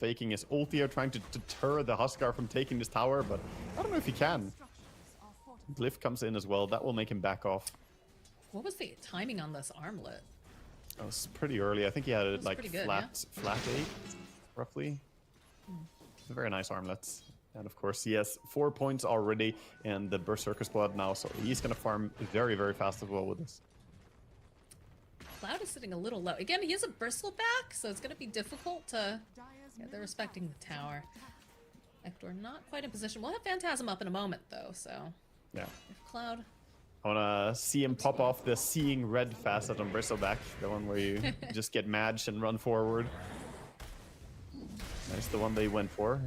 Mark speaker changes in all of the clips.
Speaker 1: faking his ult here, trying to deter the Huskar from taking this tower, but I don't know if he can. Glyph comes in as well. That will make him back off.
Speaker 2: What was the timing on this armlet?
Speaker 1: It was pretty early. I think he had it like
Speaker 2: good,
Speaker 1: flat 8, roughly. Very nice armlets. And of course, he has 4 points already in the Berserker squad now, so he's going to farm very, very fast as well with this.
Speaker 2: Cloud is sitting a little low. Again, he has a bristleback, so it's going to be difficult to... Yeah, they're respecting the tower. Ector not quite in position. We'll have Phantasm up in a moment, though, so...
Speaker 1: Yeah.
Speaker 2: If Cloud...
Speaker 1: I want to see him pop off the Seeing Red facet on Bristleback, the one where you just get Madged and run forward. That's the one they went for.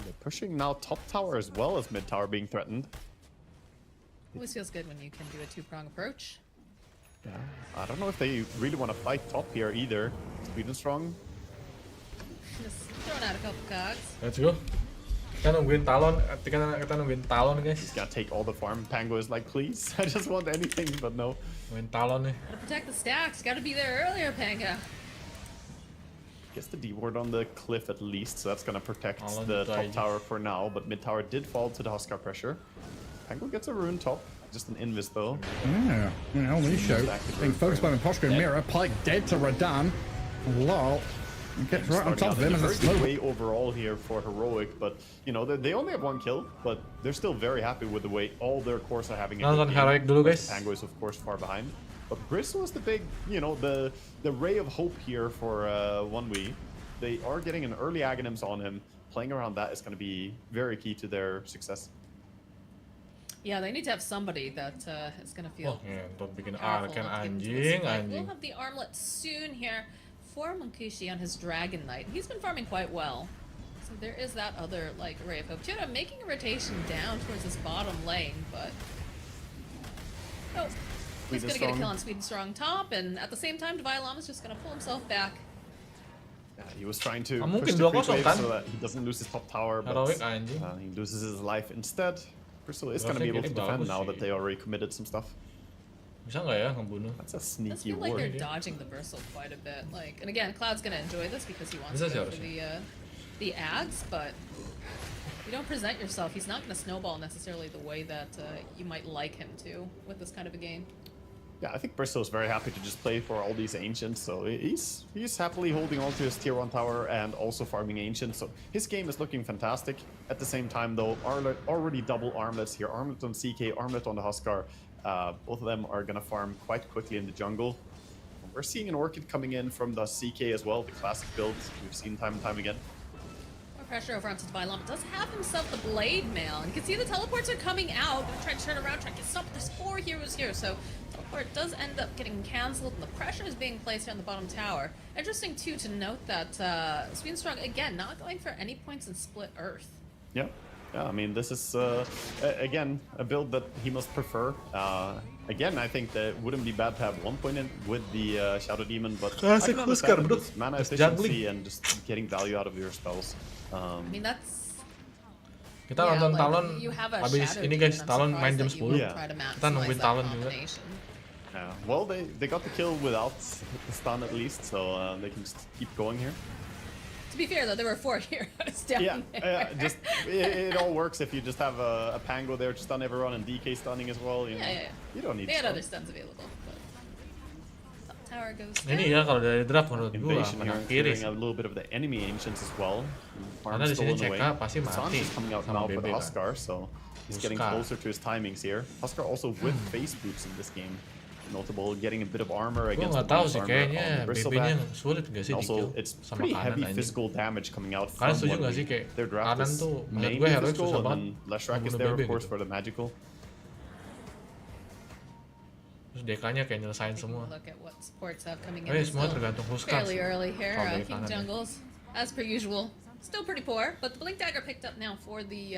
Speaker 1: They're pushing now top tower as well as mid tower being threatened.
Speaker 2: Always feels good when you can do a two-prong approach.
Speaker 1: Yeah, I don't know if they really want to fight top here either. Sweden strong.
Speaker 2: Just throwing out a couple cogs.
Speaker 3: Let's go. Kita nungguin Talon, kita nungguin Talon guys.
Speaker 1: He's gonna take all the farm. Pango is like, please, I just want anything, but no.
Speaker 3: Nungguin Talon nih.
Speaker 2: Gotta protect the stacks. Gotta be there earlier, Panga.
Speaker 1: Gets the D ward on the cliff at least, so that's gonna protect
Speaker 3: Talon
Speaker 1: the top
Speaker 3: died.
Speaker 1: tower for now. But mid tower did fall to the Huskar pressure. Pango gets a rune top, just an invis though.
Speaker 4: Yeah, only show. Being focused by the Posture Mirror, Pike dead to Radan. Lol. Gets right on top of him as a
Speaker 1: very
Speaker 4: slow.
Speaker 1: good way overall here for Heroic, but you know they only have 1 kill, but they're still very happy with the way all their cores are having a good
Speaker 3: Nonton
Speaker 1: game.
Speaker 3: Heroic dulu guys.
Speaker 1: Pango is of course far behind, but Bristle is the big, you know, the ray of hope here for 1v. They are getting an early Aghanims on him. Playing around that is going to be very key to their success.
Speaker 2: Yeah, they need to have somebody that is gonna feel
Speaker 3: Oh, ngentot bikin
Speaker 2: powerful
Speaker 3: Arkan
Speaker 2: enough to get into this
Speaker 3: anjing,
Speaker 2: fight.
Speaker 3: anjing.
Speaker 2: We'll have the armlet soon here for Munkushi on his Dragon Knight. He's been farming quite well. So there is that other like ray of hope. Tuda making a rotation down towards this bottom lane, but oh, he's gonna get a kill on Sweden Strong top, and at the same time, Devilam is just gonna pull himself back.
Speaker 1: Yeah, he was trying to
Speaker 3: Ah,
Speaker 1: push
Speaker 3: mungkin
Speaker 1: the
Speaker 3: 2-0
Speaker 1: creep wave
Speaker 3: kan?
Speaker 1: so that he doesn't lose his top tower, but
Speaker 3: Heroic anjing.
Speaker 1: he loses his life instead. Bristle is going to
Speaker 3: Harusnya
Speaker 1: be able to
Speaker 3: gini
Speaker 1: defend
Speaker 3: bagus
Speaker 1: now
Speaker 3: sih.
Speaker 1: that they already committed some stuff.
Speaker 3: Bisa nggak ya ngebunuh?
Speaker 1: That's a
Speaker 2: Does
Speaker 1: sneaky
Speaker 2: feel like
Speaker 1: ward.
Speaker 2: they're dodging the Bristle quite a bit. Like, and again, Cloud's gonna enjoy this because he wants
Speaker 3: Bisa
Speaker 2: to
Speaker 3: sih
Speaker 2: go for
Speaker 3: harusnya.
Speaker 2: the ads, but you don't present yourself. He's not gonna snowball necessarily the way that you might like him to with this kind of a game.
Speaker 1: Yeah, I think Bristol is very happy to just play for all these Ancients, so he's happily holding on to his tier 1 tower and also farming Ancients, so his game is looking fantastic. At the same time though, already double armlets here, armlet on CK, armlet on the Huskar. Both of them are going to farm quite quickly in the jungle. We're seeing an Orchid coming in from the CK as well, the classic build we've seen time and time again.
Speaker 2: More pressure over onto Devilam. Does have himself the Blade Mail, and you can see the teleports are coming out. Gonna try to turn around, try to get stopped. There's 4 heroes here, so teleport does end up getting cancelled, and the pressure is being placed here on the bottom tower. Interesting too to note that Sweden Strong again not going for any points in Split Earth.
Speaker 1: Yeah, I mean this is again a build that he must prefer. Again, I think that it wouldn't be bad to have 1 point in with the Shadow Demon, but
Speaker 3: Classic
Speaker 1: I can understand
Speaker 3: Huskar, bro.
Speaker 1: this mana
Speaker 3: Just
Speaker 1: efficiency
Speaker 3: juggling.
Speaker 1: and just getting value out of your spells.
Speaker 2: I mean that's
Speaker 3: Kita
Speaker 2: yeah,
Speaker 3: nonton
Speaker 2: like,
Speaker 3: Talon
Speaker 2: you have a
Speaker 3: habis
Speaker 2: Shadow
Speaker 3: ini
Speaker 2: Demon,
Speaker 3: guys,
Speaker 2: I'm
Speaker 3: Talon
Speaker 2: surprised
Speaker 3: main jam
Speaker 2: that you
Speaker 3: 10.
Speaker 2: would
Speaker 1: Yeah.
Speaker 2: try to
Speaker 3: Kita
Speaker 2: maximize
Speaker 3: nungguin
Speaker 2: that
Speaker 3: Talon juga.
Speaker 2: combination.
Speaker 1: Yeah, well, they got the kill without the stun at least, so they can just keep going here.
Speaker 2: To be fair though, there were 4 heroes down
Speaker 1: Yeah,
Speaker 2: there.
Speaker 1: just it all works if you just have a Pango there to stun everyone and DK stunning as well. You know,
Speaker 2: Yeah.
Speaker 1: you don't need
Speaker 2: They had
Speaker 1: stun.
Speaker 2: other stuns available, but top tower goes down.
Speaker 3: Ini ya kalau dari draft menurut gua
Speaker 1: Invasion here,
Speaker 3: menang kiri
Speaker 1: clearing
Speaker 3: sih.
Speaker 1: a little bit of the enemy ancients as well. Farm
Speaker 3: Karena di sini
Speaker 1: stolen away.
Speaker 3: CK pasti
Speaker 1: Sanj
Speaker 3: mati
Speaker 1: is coming out
Speaker 3: sama
Speaker 1: now for
Speaker 3: BB
Speaker 1: the
Speaker 3: kan.
Speaker 1: Huskar, so he's getting
Speaker 3: Huskar.
Speaker 1: closer to his timings here. Huskar also with face boots in this game. Notable, getting a bit of armor
Speaker 3: Gua
Speaker 1: against
Speaker 3: nggak
Speaker 1: the
Speaker 3: tahu
Speaker 1: boost
Speaker 3: sih
Speaker 1: armor
Speaker 3: kayaknya
Speaker 1: on the
Speaker 3: BB-nya
Speaker 1: Bristleback.
Speaker 3: sulit gak sih di kill
Speaker 1: Also, it's
Speaker 3: sama
Speaker 1: pretty
Speaker 3: kanan
Speaker 1: heavy
Speaker 3: anjing.
Speaker 1: physical damage coming out from
Speaker 3: Kalian setuju
Speaker 1: one
Speaker 3: gak sih
Speaker 1: week.
Speaker 3: kayak
Speaker 1: Their draft
Speaker 3: kanan
Speaker 1: is
Speaker 3: tuh menurut
Speaker 1: mainly
Speaker 3: gue Heroic
Speaker 1: physical,
Speaker 3: susah
Speaker 1: and then
Speaker 3: banget
Speaker 1: Lashrak is
Speaker 3: ngebunuh
Speaker 1: there, of
Speaker 3: BB
Speaker 1: course,
Speaker 3: gitu.
Speaker 1: for the magical.
Speaker 3: Terus DK-nya kayak nyelesain
Speaker 2: Taking
Speaker 3: semua.
Speaker 2: a look at what supports have coming in.
Speaker 3: Oh iya,
Speaker 2: It's
Speaker 3: semua
Speaker 2: still
Speaker 3: tergantung Huskar
Speaker 2: fairly
Speaker 3: sih.
Speaker 2: early here.
Speaker 3: Kalau dari
Speaker 2: King
Speaker 3: kanan ya.
Speaker 2: Jungles, as per usual, still pretty poor, but the Blink Dagger picked up now for the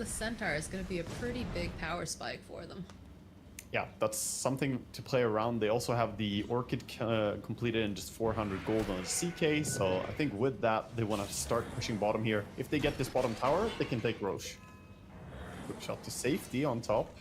Speaker 2: Centaur is going to be a pretty big power spike for them.
Speaker 1: Yeah, that's something to play around. They also have the Orchid completed in just 400 gold on a CK, so I think with that, they want to start pushing bottom here. If they get this bottom tower, they can take Roche. Quick shot to safety on top.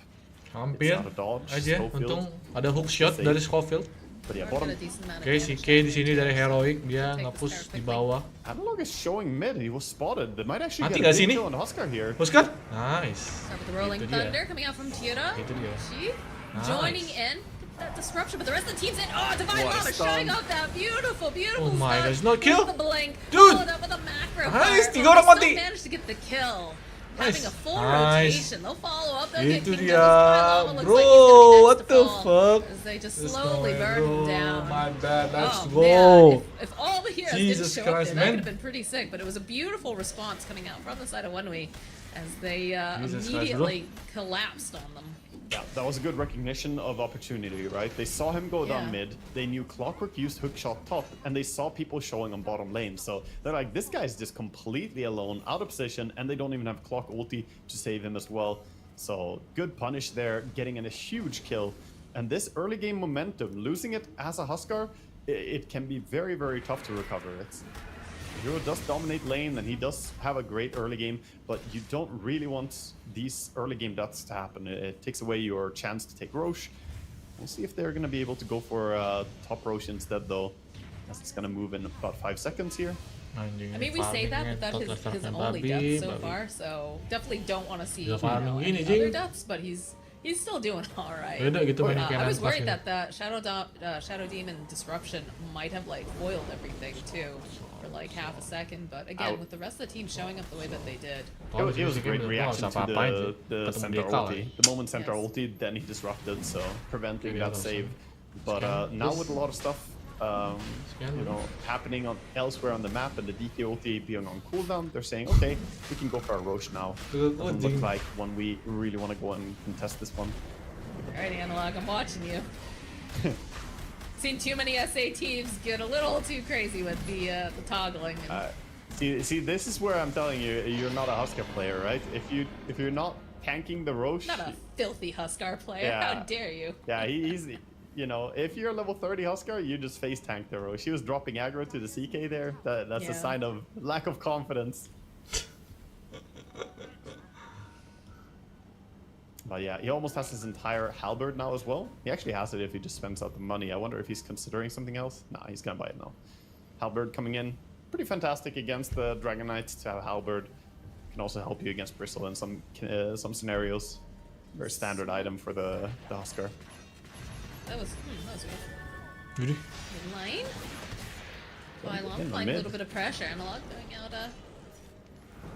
Speaker 3: Hampir
Speaker 1: It's not a dodge.
Speaker 3: aja,
Speaker 1: Schofield.
Speaker 3: untung ada hook shot
Speaker 1: Safe.
Speaker 3: dari Schofield.
Speaker 1: But yeah,
Speaker 2: Already
Speaker 1: bottom.
Speaker 2: got a decent amount of
Speaker 3: Oke, si
Speaker 2: damage.
Speaker 3: K di sini dari Heroic dia
Speaker 2: Take this
Speaker 3: nge-push
Speaker 2: tower
Speaker 3: di
Speaker 2: quickly.
Speaker 3: bawah.
Speaker 1: Analog is showing mid. He was spotted. They might actually
Speaker 3: Mati
Speaker 1: get a
Speaker 3: nggak sih
Speaker 1: big
Speaker 3: ini?
Speaker 1: kill on Huskar here.
Speaker 3: Huskar? Nice.
Speaker 2: Start with the rolling
Speaker 3: Itu dia.
Speaker 2: thunder coming out from Tira.
Speaker 3: Itu dia.
Speaker 2: She
Speaker 3: Nice.
Speaker 2: joining in. That disruption, but the rest of the team's in. Oh, Divine
Speaker 1: What a
Speaker 2: Lava
Speaker 1: stun.
Speaker 2: showing off that beautiful, beautiful
Speaker 3: Oh my
Speaker 2: stun.
Speaker 3: gosh, no kill?
Speaker 2: With the blink.
Speaker 3: Dude!
Speaker 2: Followed up with a macro
Speaker 3: Nice,
Speaker 2: fire.
Speaker 3: tiga
Speaker 2: Oh,
Speaker 3: orang
Speaker 2: they
Speaker 3: mati.
Speaker 2: still managed to get the kill.
Speaker 3: Nice.
Speaker 2: Having a full
Speaker 3: Nice.
Speaker 2: rotation. They'll follow up. They'll get
Speaker 3: Itu
Speaker 2: King
Speaker 3: dia,
Speaker 2: Devil's Lava. Looks
Speaker 3: bro.
Speaker 2: like he's gonna be next
Speaker 3: What
Speaker 2: to
Speaker 3: the
Speaker 2: fall
Speaker 3: fuck?
Speaker 2: As they just
Speaker 3: There's
Speaker 2: slowly
Speaker 3: no way,
Speaker 2: burn him
Speaker 3: bro.
Speaker 2: down.
Speaker 3: My bad. Let's
Speaker 2: Oh,
Speaker 3: go.
Speaker 2: man. If all the heroes
Speaker 3: Jesus
Speaker 2: didn't show
Speaker 3: Christ,
Speaker 2: up there, that
Speaker 3: man.
Speaker 2: could have been pretty sick. But it was a beautiful response coming out from the side of Wenwei as they
Speaker 3: Jesus Christ,
Speaker 2: immediately collapsed on them.
Speaker 1: Yeah, that was a good recognition of opportunity, right? They saw him go down
Speaker 2: Yeah.
Speaker 1: mid. They knew Clockwork used hookshot top, and they saw people showing on bottom lane. So they're like, this guy's just completely alone, out of position, and they don't even have Clock ulti to save him as well. So good punish there, getting in a huge kill. And this early game momentum, losing it as a Huskar, it can be very, very tough to recover. Hero does dominate lane, and he does have a great early game, but you don't really want these early game deaths to happen. It takes away your chance to take Roche. We'll see if they're going to be able to go for top Roche instead, though, as it's going to move in about 5 seconds here.
Speaker 3: Anjing,
Speaker 2: I mean, we say that, but
Speaker 3: farming
Speaker 2: that's
Speaker 3: ngentot
Speaker 2: his
Speaker 3: dasarnya
Speaker 2: only
Speaker 3: babi,
Speaker 2: death so
Speaker 3: babi.
Speaker 2: far. So definitely don't want to see
Speaker 3: Gila, farming
Speaker 2: any
Speaker 3: gini,
Speaker 2: other
Speaker 3: Jing.
Speaker 2: deaths, but he's still doing all right.
Speaker 3: Beda gitu main
Speaker 2: I
Speaker 3: kayak
Speaker 2: was worried
Speaker 3: Nantas
Speaker 2: that the Shadow Demon disruption might have like foiled everything too for like half a second, but again,
Speaker 1: Out.
Speaker 2: with the rest of the team showing up the way that they did,
Speaker 1: It was a great reaction to the
Speaker 3: Ketemu
Speaker 1: center
Speaker 3: dia kalah.
Speaker 1: ulti. The moment center
Speaker 2: Yes.
Speaker 1: ulti, then he disrupted, so preventing
Speaker 3: Yeah,
Speaker 1: that
Speaker 3: that was
Speaker 1: save.
Speaker 3: it.
Speaker 1: But now with a lot of stuff
Speaker 3: Scan.
Speaker 1: happening elsewhere on the map and the DK ulti being on cooldown, they're saying, okay, we can go for a Roche now.
Speaker 3: Good
Speaker 1: Doesn't
Speaker 3: thing.
Speaker 1: look like when we really want to go and contest this one.
Speaker 2: alright, Analog, I'm watching you. Seen too many SA teams get a little too crazy with the toggling. And,
Speaker 1: See, this is where I'm telling you, you're not a Huskar player, right? If you're not tanking the Roche,
Speaker 2: not a filthy Huskar player.
Speaker 1: Yeah.
Speaker 2: How dare you?
Speaker 1: yeah, he's, if you're level 30 Huskar, you just face tank the Roche. He was dropping aggro to the CK there. That's a
Speaker 2: Yeah.
Speaker 1: sign of lack of confidence. But yeah, he almost has his entire halberd now as well. He actually has it if he just spends out the money. I wonder if he's considering something else. Nah, he's gonna buy it now. Halberd coming in. Pretty fantastic against the Dragon Knights to have halberd. Can also help you against Bristle in some scenarios. Very standard item for the Huskar.
Speaker 2: That was good.
Speaker 3: Jadi,
Speaker 2: Mid lane. Talon
Speaker 1: in the
Speaker 2: applying a
Speaker 1: mid.
Speaker 2: little bit of pressure. Analog throwing out a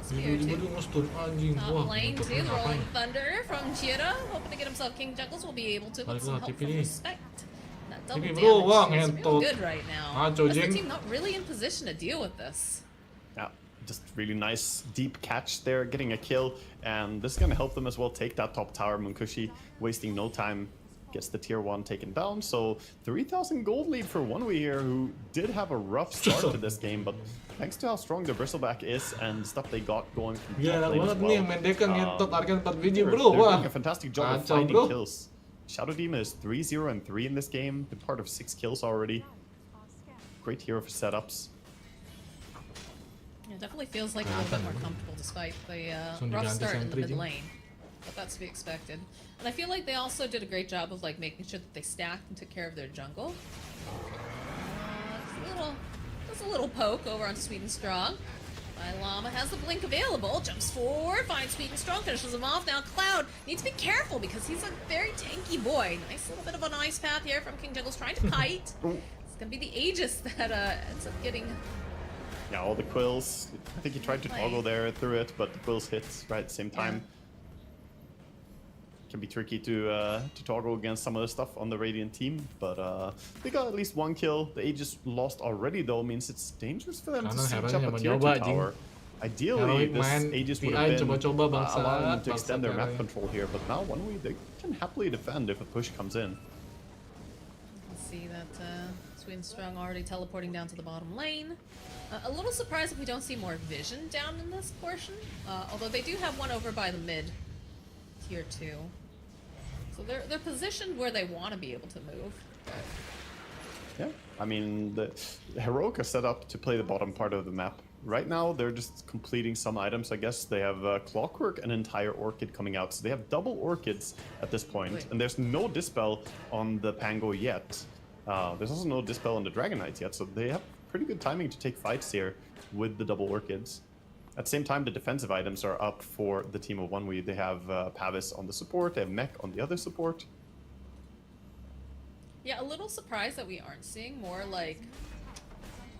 Speaker 2: spear
Speaker 3: tiba-tiba
Speaker 2: too.
Speaker 3: dia nge-stun anjing.
Speaker 2: Top
Speaker 3: Wah,
Speaker 2: lane
Speaker 3: ngentot
Speaker 2: too.
Speaker 3: dia
Speaker 2: The rolling
Speaker 3: ngapain?
Speaker 2: thunder from Jira, hoping to get himself King Juggles. Will be able to with
Speaker 3: Balik
Speaker 2: some
Speaker 3: lah,
Speaker 2: help
Speaker 3: TP
Speaker 2: from
Speaker 3: nih.
Speaker 2: respect. That double
Speaker 3: TP
Speaker 2: damage
Speaker 3: bro, wah,
Speaker 2: is real
Speaker 3: ngentot.
Speaker 2: good right now.
Speaker 3: Ngaco,
Speaker 2: Rest of the
Speaker 3: Jing.
Speaker 2: team not really in position to deal with this.
Speaker 1: Yeah, just really nice deep catch there, getting a kill, and this is gonna help them as well take that top tower. Munkushi wasting no time, gets the tier 1 taken down. So 3,000 gold lead for Oneway here, who did have a rough start to this game, but thanks to how strong the Bristleback is and stuff they got going from
Speaker 3: Gila
Speaker 1: top lane as
Speaker 3: banget nih yang
Speaker 1: well.
Speaker 3: main Dekan ngentot Arkan 4 biji
Speaker 1: They're
Speaker 3: bro. Wah.
Speaker 1: doing a fantastic job of
Speaker 3: Kacau,
Speaker 1: finding
Speaker 3: bro.
Speaker 1: kills. Shadow Demon is 3-0 and 3 in this game, been part of 6 kills already. Great hero for setups.
Speaker 2: It definitely feels like a little bit more comfortable despite the
Speaker 3: Langsung
Speaker 2: rough
Speaker 3: diganti
Speaker 2: start in the
Speaker 3: sentry,
Speaker 2: mid
Speaker 3: Jing.
Speaker 2: lane. But that's to be expected. And I feel like they also did a great job of like making sure that they stacked and took care of their jungle. Just a little poke over onto Sweet and Strong. Llama has the blink available, jumps forward, finds Sweet and Strong, finishes him off. Now Cloud needs to be careful because he's a very tanky boy. Nice little bit of an ice path here from King Juggles trying to kite. It's gonna be the Aegis that ends up getting.
Speaker 1: Yeah, all the quills. I think he tried to toggle there through it, but the quills hit right at the same time. Can be tricky to toggle against some of the stuff on the Radiant team, but they got at least 1 kill. The Aegis lost already though, means it's dangerous for them to
Speaker 3: Karena
Speaker 1: siege
Speaker 3: Heronya
Speaker 1: up a tier 2
Speaker 3: nyoba, Jing.
Speaker 1: tower. Ideally,
Speaker 3: Heroic
Speaker 1: this
Speaker 3: main
Speaker 1: Aegis would
Speaker 3: PI
Speaker 1: have been
Speaker 3: coba-coba bangsat,
Speaker 1: allowing them to
Speaker 3: bangsat
Speaker 1: extend their map
Speaker 3: Heroic.
Speaker 1: control here, but now Oneway, they can happily defend if a push comes in.
Speaker 2: Let's see that Sweet and Strong already teleporting down to the bottom lane. A little surprised if we don't see more vision down in this portion, although they do have one over by the mid tier 2. So they're positioned where they want to be able to move.
Speaker 1: Yeah, I mean, the Heroic are set up to play the bottom part of the map. Right now, they're just completing some items, I guess. They have Clockwork and entire Orchid coming out, so they have double Orchids at this point.
Speaker 2: Wait.
Speaker 1: And there's no Dispel on the Pango yet. There's also no Dispel on the Dragon Knights yet, so they have pretty good timing to take fights here with the double Orchids. At the same time, the defensive items are up for the team of OneWe. They have Pavis on the support, they have Mech on the other support.
Speaker 2: Yeah, a little surprised that we aren't seeing more, like,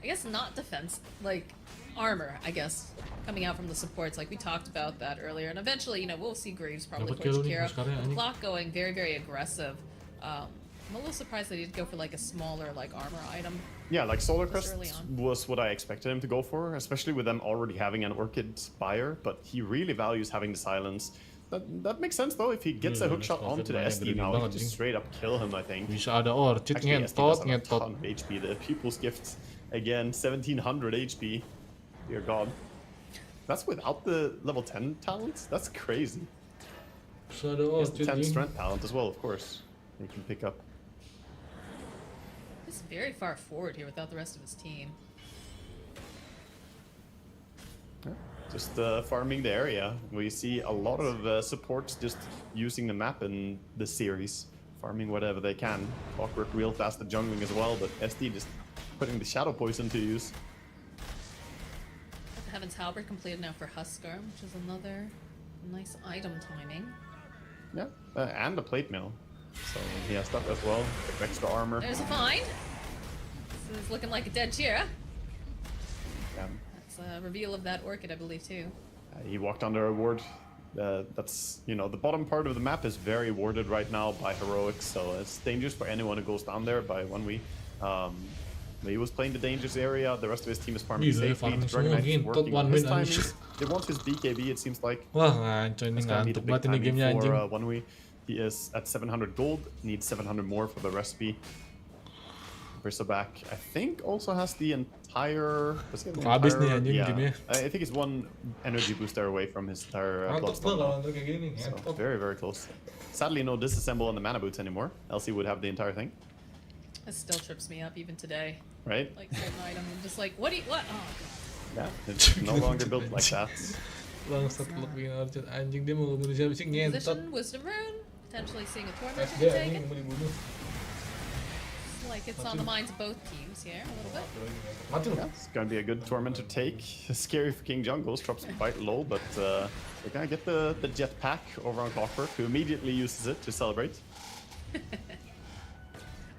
Speaker 2: I guess not defense, like, armor, I guess, coming out from the supports. Like, we talked about that earlier. And eventually, you know, we'll see Greaves probably for Shakira. The clock going very, very aggressive. I'm a little surprised that he'd go for, like, a smaller, like, armor item.
Speaker 1: Yeah, like Solar Crest was what I expected him to go for, especially with them already having an Orchid Spire, but he really values having the silence. That makes sense though, if he gets a hookshot onto the SD now, he can just straight up kill him, I think.
Speaker 3: Bisa ada Orchid ngentot.
Speaker 1: A ton of HP, the Pupil's Gift, again, 1700 HP. Dear God. That's without the level 10 talents? That's crazy.
Speaker 3: Bisa ada
Speaker 1: He has
Speaker 3: Orchid.
Speaker 1: the 10 strength talent as well, of course. He can pick up.
Speaker 2: He's very far forward here without the rest of his team.
Speaker 1: Yeah. Just farming the area. We see a lot of supports just using the map in the series, farming whatever they can. Clockwork real fast at jungling as well, but SD just putting the Shadow Poison to use.
Speaker 2: Heaven's Halberd completed now for Huskar, which is another nice item timing.
Speaker 1: Yeah, and the plate mill. So he has that as well. Extra armor.
Speaker 2: There's a find. This is looking like a dead Chira.
Speaker 1: Yeah.
Speaker 2: That's a reveal of that Orchid, I believe, too.
Speaker 1: He walked under a ward. That's, you know, the bottom part of the map is very warded right now by heroics, so it's dangerous for anyone who goes down there by OneWe. He was playing the dangerous area, the rest of his team is farming safely. The Dragon Knight is working on his timings. They want his BKB, it seems like.
Speaker 3: Wah, anjir ini ngantuk banget ini gamenya anjing.
Speaker 1: OneWe. He is at 700 gold, needs 700 more for the recipe. Bristleback, I think, also has the entire...
Speaker 3: Habis nih anjing gamenya.
Speaker 1: I think it's one energy booster away from his entire Bloodstone. So very, very close. Sadly, no disassemble on the mana boots anymore, else he would have the entire thing.
Speaker 2: This still trips me up even today.
Speaker 1: Right?
Speaker 2: Like certain item, I'm just like, what? Oh god.
Speaker 1: Yeah, it's no longer built like that.
Speaker 3: Bangsat lebih Orchid anjing, dia mau bunuh siapa sih ngentot.
Speaker 2: Position, Wisdom Rune, potentially seeing a torment
Speaker 3: SD
Speaker 2: to take
Speaker 3: anjing
Speaker 2: it.
Speaker 3: mau dibunuh.
Speaker 2: Like it's on the minds of both teams here a little bit.
Speaker 3: Mati loh.
Speaker 1: Yeah, it's gonna be a good torment to take. Scary for King Jungles, drops quite low, but they're gonna get the jetpack over on Clockwork, who immediately uses it to celebrate.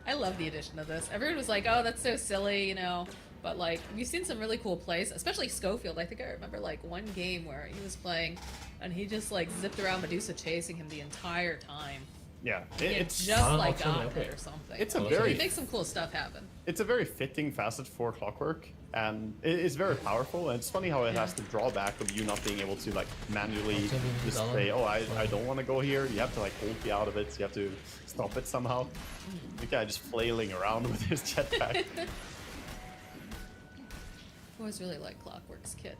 Speaker 2: I love the addition of this. Everyone was like, oh, that's so silly, you know. But like, we've seen some really cool plays, especially Schofield. I think I remember like one game where he was playing and he just like zipped around Medusa chasing him the entire time.
Speaker 1: Yeah,
Speaker 2: It's just like got it or something.
Speaker 1: It's a
Speaker 2: He
Speaker 1: very
Speaker 2: makes some cool stuff happen.
Speaker 1: It's a very fitting facet for Clockwork, and it is very powerful. And it's funny how it has the drawback of you not being able to like manually just say, oh, I don't want to go here. You have to like hold me out of it. You have to stop it somehow. The guy just flailing around with his jetpack.
Speaker 2: Always really like Clockwork's kit.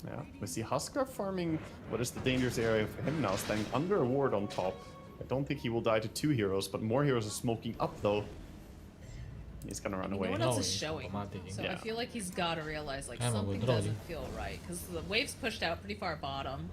Speaker 1: Yeah, we see Huskar farming what is the dangerous area for him now, standing under a ward on top. I don't think he will die to 2 heroes, but more heroes are smoking up though. He's gonna run away.
Speaker 2: No one else is showing, so
Speaker 1: Yeah.
Speaker 2: I feel like he's got to realize like something doesn't feel right because the wave's pushed out pretty far bottom.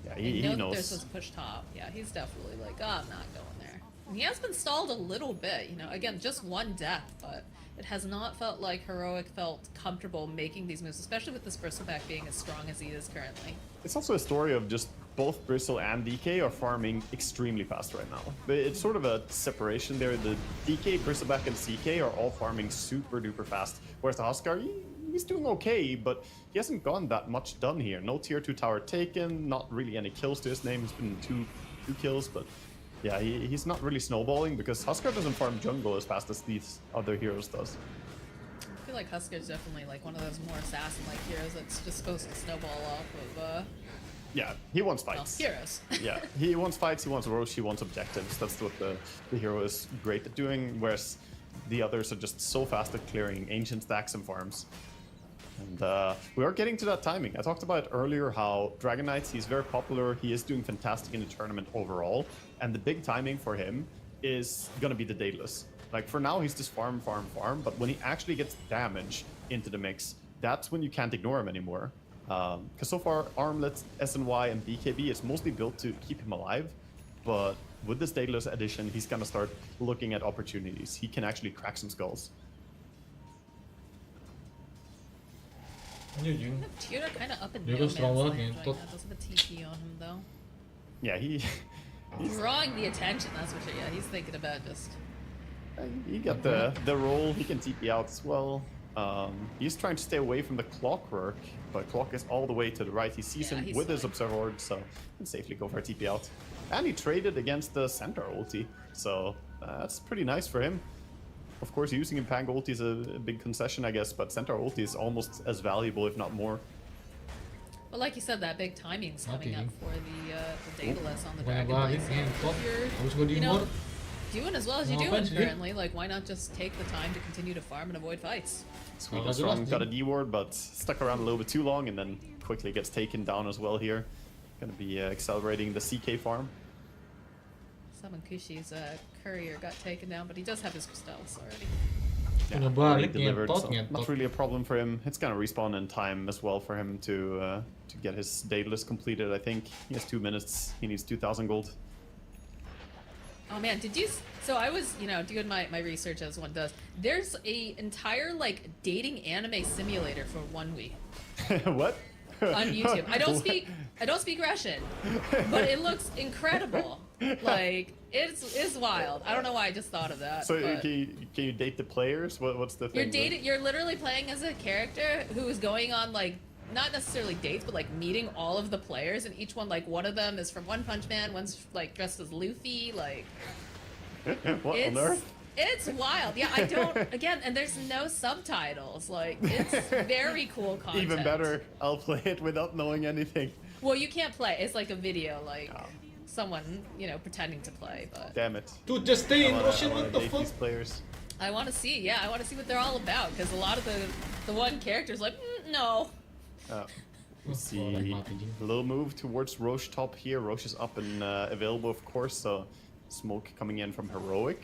Speaker 1: Yeah,
Speaker 2: I
Speaker 1: he
Speaker 2: know that
Speaker 1: knows.
Speaker 2: they're supposed to push top. Yeah, he's definitely like, oh, I'm not going there. And he has been stalled a little bit, you know. Again, just one death, but it has not felt like Heroic felt comfortable making these moves, especially with this Bristleback being as strong as he is currently.
Speaker 1: It's also a story of just both Bristle and DK are farming extremely fast right now. But it's sort of a separation there. The DK, Bristleback, and CK are all farming super duper fast, whereas the Huskar, he's doing okay, but he hasn't gotten that much done here. No tier 2 tower taken, not really any kills to his name. He's been two kills, but yeah, he's not really snowballing because Huskar doesn't farm jungle as fast as these other heroes does.
Speaker 2: I feel like Huskar's definitely like one of those more assassin-like heroes that's just supposed to snowball off of,
Speaker 1: Yeah, he wants fights.
Speaker 2: well, heroes.
Speaker 1: Yeah, he wants fights, he wants Roche, he wants objectives. That's what the hero is great at doing, whereas the others are just so fast at clearing ancient stacks and farms. And we are getting to that timing. I talked about earlier how Dragon Knights, he's very popular, he is doing fantastic in the tournament overall, and the big timing for him is gonna be the Daedalus. Like for now, he's just farm, but when he actually gets damage into the mix, that's when you can't ignore him anymore. Because so far, Armlet, SNY, and BKB is mostly built to keep him alive, but with this Daedalus addition, he's gonna start looking at opportunities. He can actually crack some skulls.
Speaker 3: Anjing.
Speaker 2: Tudor kind of up and
Speaker 3: Dia
Speaker 2: down.
Speaker 3: kan strong banget ngentot.
Speaker 2: Doesn't have a TP on him though.
Speaker 1: Yeah, he's
Speaker 2: Drawing the attention, that's for sure. Yeah, he's thinking about just.
Speaker 1: he got the roll. He can TP out as well. He's trying to stay away from the clockwork, but clock is all the way to the right. He sees him
Speaker 2: he's
Speaker 1: with his
Speaker 2: fine.
Speaker 1: observer ward, so he can safely go for a TP out. And he traded against the centaur ulti, so that's pretty nice for him. Of course, using Impang ulti is a big concession, I guess, but centaur ulti is almost as valuable, if not more.
Speaker 2: Well, like you said, that big timing's coming up for the Daedalus on the
Speaker 3: Banyak
Speaker 2: Dragon
Speaker 3: banget
Speaker 2: Blade.
Speaker 3: ngentot. Habis gue
Speaker 2: You
Speaker 3: di
Speaker 2: know,
Speaker 3: mode.
Speaker 2: doing as well as you're
Speaker 3: Mau
Speaker 2: doing
Speaker 3: apaan sih?
Speaker 2: currently, like why not just take the time to continue to farm and avoid fights?
Speaker 1: Sweet
Speaker 3: Kalau
Speaker 1: and strong
Speaker 3: jelas,
Speaker 1: got a D ward, but stuck around a little bit too long, and then quickly gets taken down as well here. Gonna be accelerating the CK farm.
Speaker 2: Summon Kushi's courier got taken down, but he does have his crystals already.
Speaker 3: Udah
Speaker 1: already
Speaker 3: balik
Speaker 1: delivered,
Speaker 3: ngentot,
Speaker 1: so
Speaker 3: ngentot.
Speaker 1: not really a problem for him. It's gonna respawn in time as well for him to get his Daedalus completed. I think he has 2 minutes. He needs 2,000 gold.
Speaker 2: Oh man, did you? So I was, doing my research as one does. There's a entire like dating anime simulator for 1W
Speaker 1: What?
Speaker 2: on YouTube. I don't speak Russian, but it looks incredible. Like it's wild. I don't know why I just thought of that.
Speaker 1: So
Speaker 2: but
Speaker 1: can you date the players? What's the thing?
Speaker 2: you're literally playing as a character who is going on like not necessarily dates, but like meeting all of the players, and each one of them is from One Punch Man. One's like dressed as Luffy. Like
Speaker 1: What on earth?
Speaker 2: it's wild. Yeah, I don't. Again, and there's no subtitles. Like it's very cool content.
Speaker 1: Even better, I'll play it without knowing anything.
Speaker 2: Well, you can't play. It's like a video, like
Speaker 1: Oh.
Speaker 2: someone pretending to play. But
Speaker 1: Damn it.
Speaker 3: Dude, just stay in
Speaker 1: I
Speaker 3: Russian,
Speaker 1: wanna
Speaker 3: what the
Speaker 1: date
Speaker 3: fuck?
Speaker 1: these players.
Speaker 2: I want to see. Yeah, I want to see what they're all about, because a lot of the one character's like, no.
Speaker 1: We see a little move towards Roche top here. Roche is up and available, of course, so smoke coming in from Heroic.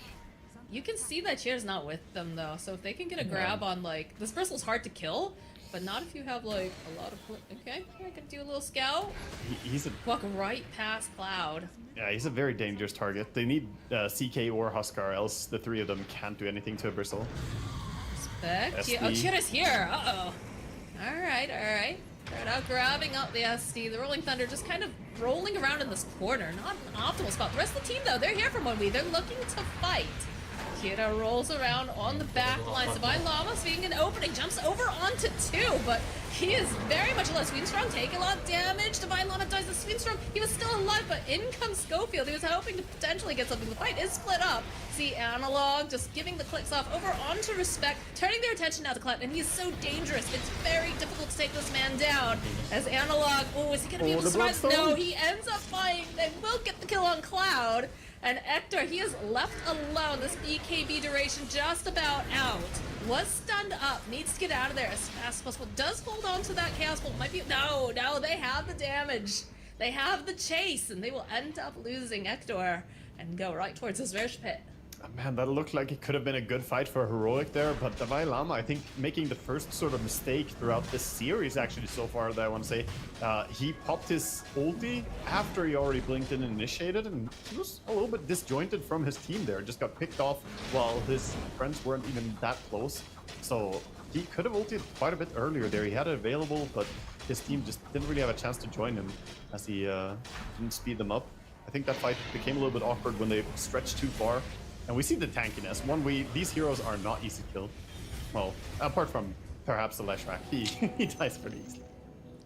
Speaker 2: You can see that Cheer's not with them though, so if they can get a grab on like this bristle's hard to kill, but not if you have like a lot of. Okay, I can do a little scout.
Speaker 1: He's a
Speaker 2: Walk right past Cloud.
Speaker 1: he's a very dangerous target. They need CK or Huskar, else the three of them can't do anything to a bristle.
Speaker 2: Respect.
Speaker 1: SD.
Speaker 2: Oh, Cheer is here. Uh oh. All right, all right. They're now grabbing up the SD. The Rolling Thunder just kind of rolling around in this corner. Not an optimal spot. The rest of the team, though, they're here for 1W. They're looking to fight. Kira rolls around on the back line. Savine Llama seeing an opening. Jumps over onto 2, but he is very much alive. Sweenstrong taking a lot of damage. Divine Llama dies to Sweenstrong. He was still alive, but in comes Schofield. He was hoping to potentially get something. The fight is split up. See Analog just giving the clicks off over onto Respect, turning their attention now to Cloud, and he is so dangerous. It's very difficult to take this man down. As Analog, is he going to be able to
Speaker 1: the
Speaker 2: survive?
Speaker 1: Bloodstone.
Speaker 2: No, he ends up dying. They will get the kill on Cloud. And Hector, he is left alone. This BKB duration just about out. Was stunned up. Needs to get out of there as fast as possible. Does hold on to that Chaos Bolt. Might be... No, they have the damage. They have the chase. And they will end up losing Hector and go right towards his Rage Pit.
Speaker 1: Man, that looked like it could have been a good fight for Heroic there, but Davai Lama, I think, making the first sort of mistake throughout this series, actually, so far, that I want to say. He popped his ulti after he already blinked in and initiated, and he was a little bit disjointed from his team there. Just got picked off while his friends weren't even that close. So he could have ulted quite a bit earlier there. He had it available, but his team just didn't really have a chance to join him as he didn't speed them up. I think that fight became a little bit awkward when they stretched too far. And we see the tankiness. These heroes are not easy to kill. Well, apart from perhaps the Leshrac, he dies pretty easily.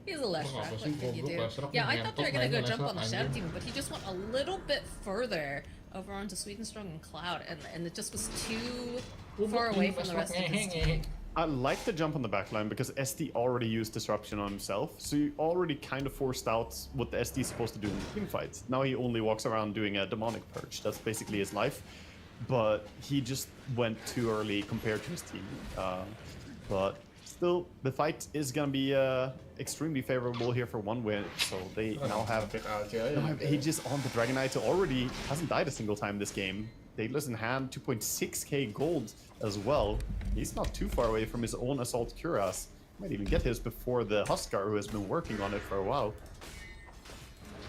Speaker 2: He's a Leshrac,
Speaker 3: Apa
Speaker 2: what
Speaker 3: sih,
Speaker 2: can you do?
Speaker 3: goblok Leshrac
Speaker 2: Yeah, I
Speaker 3: yang
Speaker 2: thought they were
Speaker 3: ngentot
Speaker 2: gonna go
Speaker 3: mainnya
Speaker 2: jump on the
Speaker 3: Leshrac,
Speaker 2: Shadow
Speaker 3: anjing.
Speaker 2: Demon, but he just went a little bit further over onto Sweet and Strong and Cloud, and it just was too far away from the rest of his team.
Speaker 1: I like the jump on the backline because SD already used Disruption on himself, so he already kind of forced out what the SD is supposed to do in the team fights. Now he only walks around doing a Demonic Purge. That's basically his life. But he just went too early compared to his team. But still, the fight is gonna be extremely favorable here for 1W. So they now have Aegis on the Dragon Knight, who already hasn't died a single time this game. Daedalus in hand, 2.6k gold as well. He's not too far away from his own Assault Cuirass. Might even get his before the Huskar, who has been working on it for a while.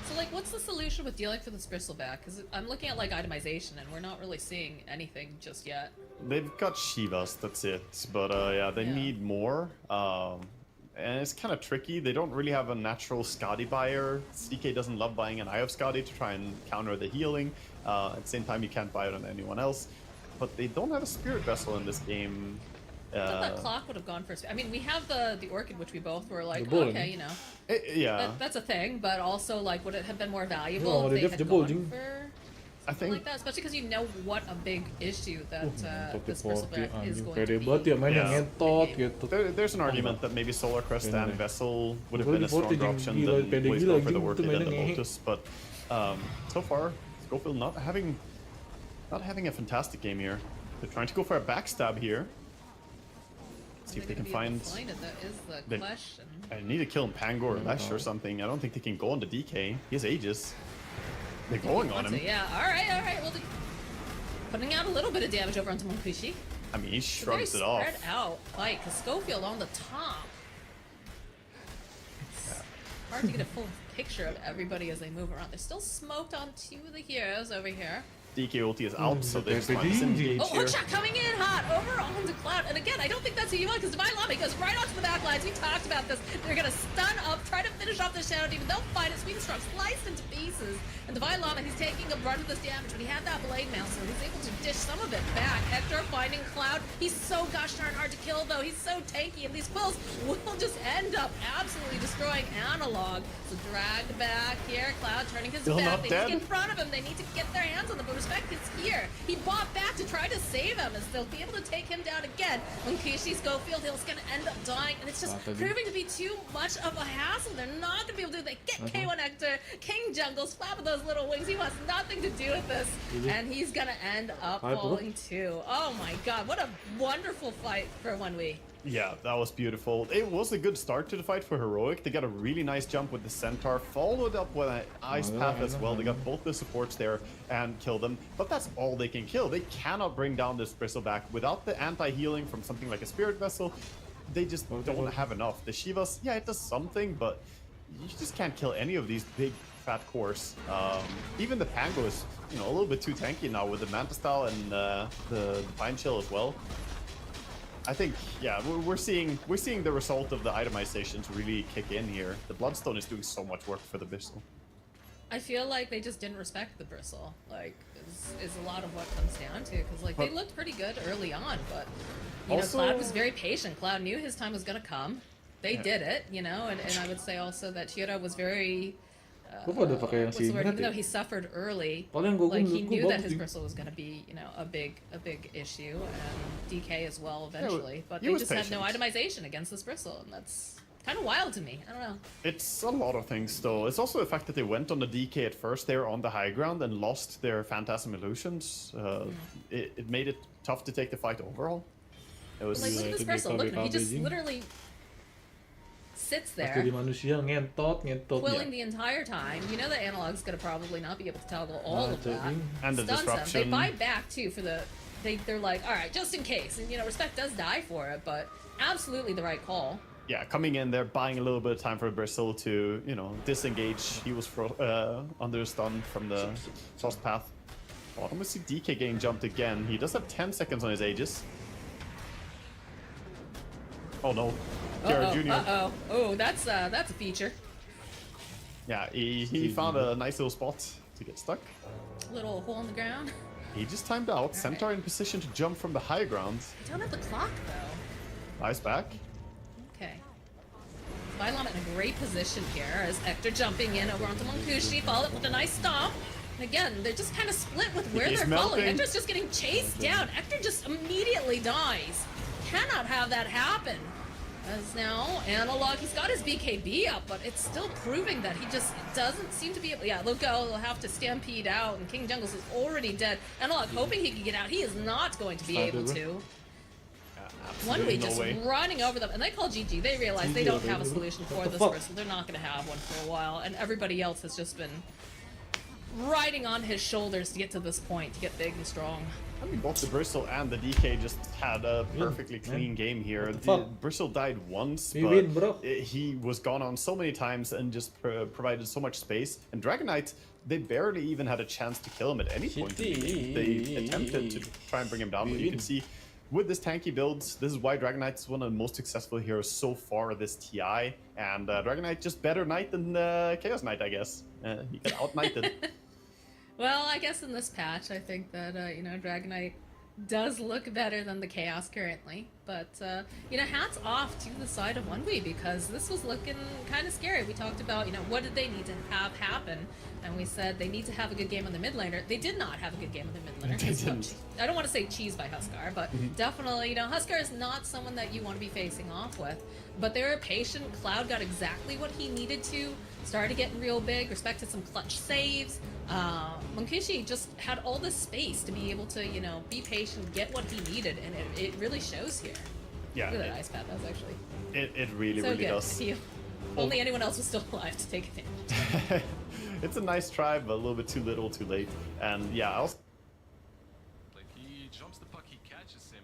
Speaker 2: So like, what's the solution with dealing for this bristleback? Because I'm looking at like itemization, and we're not really seeing anything just yet.
Speaker 1: They've got Shivas, that's it. But yeah, they need more. And it's kind of tricky. They don't really have a natural Skadi buyer. DK doesn't love buying an Eye of Skadi to try and counter the healing. At the same time, you can't buy it on anyone else. But they don't have a Spirit Vessel in this game.
Speaker 2: I thought that clock would have gone first. I mean, we have the Orchid, which we both were like,
Speaker 3: The bull.
Speaker 2: okay, you know.
Speaker 1: Yeah.
Speaker 2: That's a thing, but also, like, would it have been more valuable
Speaker 3: Oh,
Speaker 2: if
Speaker 3: they
Speaker 2: they
Speaker 3: give
Speaker 2: had
Speaker 3: the
Speaker 2: gone
Speaker 3: bull,
Speaker 2: for
Speaker 1: I
Speaker 2: something
Speaker 1: think
Speaker 2: like that? Especially because you know what a big issue that this
Speaker 3: 40
Speaker 2: bristleback is
Speaker 3: anjing.
Speaker 2: going
Speaker 3: Pede
Speaker 2: to
Speaker 3: banget ya
Speaker 2: be.
Speaker 3: main yang
Speaker 1: Yeah.
Speaker 3: ngentot gitu.
Speaker 1: there's an argument that maybe Solar Crest
Speaker 3: Yeah.
Speaker 1: and Vessel would have
Speaker 3: Gua
Speaker 1: been a
Speaker 3: di 40
Speaker 1: stronger
Speaker 3: jeung
Speaker 1: option
Speaker 3: gila,
Speaker 1: than
Speaker 3: pede
Speaker 1: always
Speaker 3: gila
Speaker 1: go for the
Speaker 3: anjing,
Speaker 1: Orchid
Speaker 3: itu
Speaker 1: and the
Speaker 3: mainnya ngehe.
Speaker 1: Lotus. But so far, Schofield not having a fantastic game here. They're trying to go for a backstab here. See if they can find.
Speaker 2: That is the
Speaker 1: They-
Speaker 2: question.
Speaker 1: I need to kill Pangor or Lesh or something. I don't think they can go on the DK. He has Aegis. They're going on him.
Speaker 2: Yeah, alright. Well, putting out a little bit of damage over onto Monkushi.
Speaker 1: I mean, he
Speaker 2: It's a very
Speaker 1: shrugs it off.
Speaker 2: spread out fight, because Schofield on the top. It's hard to get a full picture of everybody as they move around. They're still smoked on two of the heroes over here.
Speaker 1: DK ulti is out, so they just
Speaker 3: Pepe
Speaker 1: want to
Speaker 3: Ding.
Speaker 1: disengage
Speaker 2: Oh,
Speaker 1: here.
Speaker 2: hookshot coming in hot over onto Cloud. And again, I don't think that's who you want because Divine Lobby goes right onto the back lines. We talked about this. They're going to stun up, try to finish off the Shadow Demon. They'll fight it. Sweden Struck sliced into pieces. And Divine Lama, he's taking a run of this damage, but he had that blade mail, so he's able to dish some of it back. Hector finding Cloud. He's so gosh darn hard to kill, though. He's so tanky, and these quills will just end up absolutely destroying Analog. So dragged back here. Cloud turning his
Speaker 1: Still
Speaker 2: back.
Speaker 1: not
Speaker 2: They
Speaker 1: dead.
Speaker 2: need to get in front of him. They need to get their hands on them, but Respect is here. He bought back to try to save him, and they'll be able to take him down again. When Kishi Schofield Hill's gonna end up dying, and it's just proving to be too much of a hassle. They're not gonna be able to do it. They get K1 Hector, King Jungle's flapping those little wings. He wants nothing to do with this, and he's gonna end up falling too. Oh my god, what a wonderful fight for 1v.
Speaker 1: Yeah, that was beautiful. It was a good start to the fight for Heroic. They got a really nice jump with the Centaur, followed up with an Ice Path as well. They got both the supports there and killed them, but that's all they can kill. They cannot bring down this Bristleback without the anti-healing from something like a Spirit Vessel. They just don't have enough. The Shivas, yeah, it does something, but you just can't kill any of these big fat cores. Even the Pango is, a little bit too tanky now with the Manta Style and the Pine Chill as well. I think, yeah, we're seeing the result of the itemizations really kick in here. The Bloodstone is doing so much work for the Bristle.
Speaker 2: I feel like they just didn't respect the bristle, like, is a lot of what comes down to, because, like, they looked pretty good early on, but, Cloud was very patient. Cloud knew his time was gonna come. They did it, and I would say also that Chira was very...
Speaker 3: Gua pada pakai yang
Speaker 2: what's the word?
Speaker 3: singkat
Speaker 2: Even
Speaker 3: ya.
Speaker 2: though he suffered early,
Speaker 3: Paling gua
Speaker 2: like, he knew that
Speaker 3: bagus
Speaker 2: his
Speaker 3: sih.
Speaker 2: bristle was gonna be, a big issue, and DK as well eventually, but
Speaker 1: he
Speaker 2: they
Speaker 1: was
Speaker 2: just had no
Speaker 1: patient.
Speaker 2: itemization against this bristle, and that's kind of wild to me. I don't know.
Speaker 1: It's a lot of things, though. It's also the fact that they went on the DK at first. They were on the high ground and lost their Phantasm Illusions. It made it tough to take the fight overall. It was
Speaker 2: Like, look at this bristle. Look at him. He just
Speaker 3: Beijing.
Speaker 2: literally sits
Speaker 3: Pas
Speaker 2: there,
Speaker 3: jadi manusia ngentot.
Speaker 2: quilling the entire time. You know that Analog's gonna probably not be able to toggle all of that.
Speaker 3: Anjing.
Speaker 1: And the
Speaker 2: Stuns them. They
Speaker 1: disruption.
Speaker 2: buy back too for the. They're like, all right, just in case, and Respect does die for it, but absolutely the right call.
Speaker 1: Yeah, coming in there, buying a little bit of time for Bristle to, disengage. He was under stun from the Frost Path. Oh, I'm gonna see DK getting jumped again. He does have 10 seconds on his Aegis. Oh no, Jared Jr.
Speaker 2: Oh, that's a feature.
Speaker 1: Yeah, he found a nice little spot to get stuck.
Speaker 2: Little hole in the ground.
Speaker 1: He just timed out. Centaur in position to jump from the high ground.
Speaker 2: I don't have the clock though.
Speaker 1: Nice back.
Speaker 2: Okay. Bylon in a great position here as Hector jumping in over onto Monkushi, followed up with a nice stomp. And again, they're just kind of split with where
Speaker 1: He's
Speaker 2: they're
Speaker 1: melting.
Speaker 2: falling. Hector's just getting chased down. Hector just immediately dies. Cannot have that happen. As now, Analog, he's got his BKB up, but it's still proving that he just doesn't seem to be able... Yeah, Luco will have to stampede out, and King Jungles is already dead. Analog hoping he can get out. He is not going to be able to. One way
Speaker 1: no
Speaker 2: just
Speaker 1: way.
Speaker 2: running over them, and they call GG. They realize they
Speaker 3: GG,
Speaker 2: don't have a
Speaker 3: baby.
Speaker 2: solution for
Speaker 3: What the
Speaker 2: this
Speaker 3: fuck?
Speaker 2: person. They're not going to have one for a while, and everybody else has just been riding on his shoulders to get to this point, to get big and strong.
Speaker 1: I mean, both the Bristle and the DK just had a perfectly clean game here. Bristle died once,
Speaker 3: We
Speaker 1: but
Speaker 3: win, bro.
Speaker 1: he was gone on so many times and just provided so much space. And Dragonite, they barely even had a chance to kill him at any point in the game. They attempted to try and bring him down, but you can see with this tanky build, this is why Dragonite is one of the most successful heroes so far this TI. And Dragonite just better Knight than Chaos Knight, I guess. He got out-knighted.
Speaker 2: Well, I guess in this patch, I think that, you know, Dragonite does look better than the Chaos currently. But, you know, hats off to the side of 1v because this was looking kind of scary. We talked about, you know, what did they need to have happen? And we said they need to have a good game on the mid laner. They did not have a good game on the mid laner.
Speaker 1: They didn't.
Speaker 2: I don't want to say cheese by Huskar, but definitely, you know, Huskar is not someone that you want to be facing off with. But they were patient. Cloud got exactly what he needed to. Started getting real big, respected some clutch saves. Monkishi just had all this space to be able to, you know, be patient, get what he needed, and it really shows here.
Speaker 1: Yeah,
Speaker 2: Look at that ice pad, that was actually
Speaker 1: it really,
Speaker 2: so
Speaker 1: really
Speaker 2: good.
Speaker 1: does.
Speaker 2: If only anyone else was still alive to take advantage.
Speaker 1: It's a nice try, but a little bit too little, too late. And yeah, I was...
Speaker 5: Like he jumps the puck, he catches him.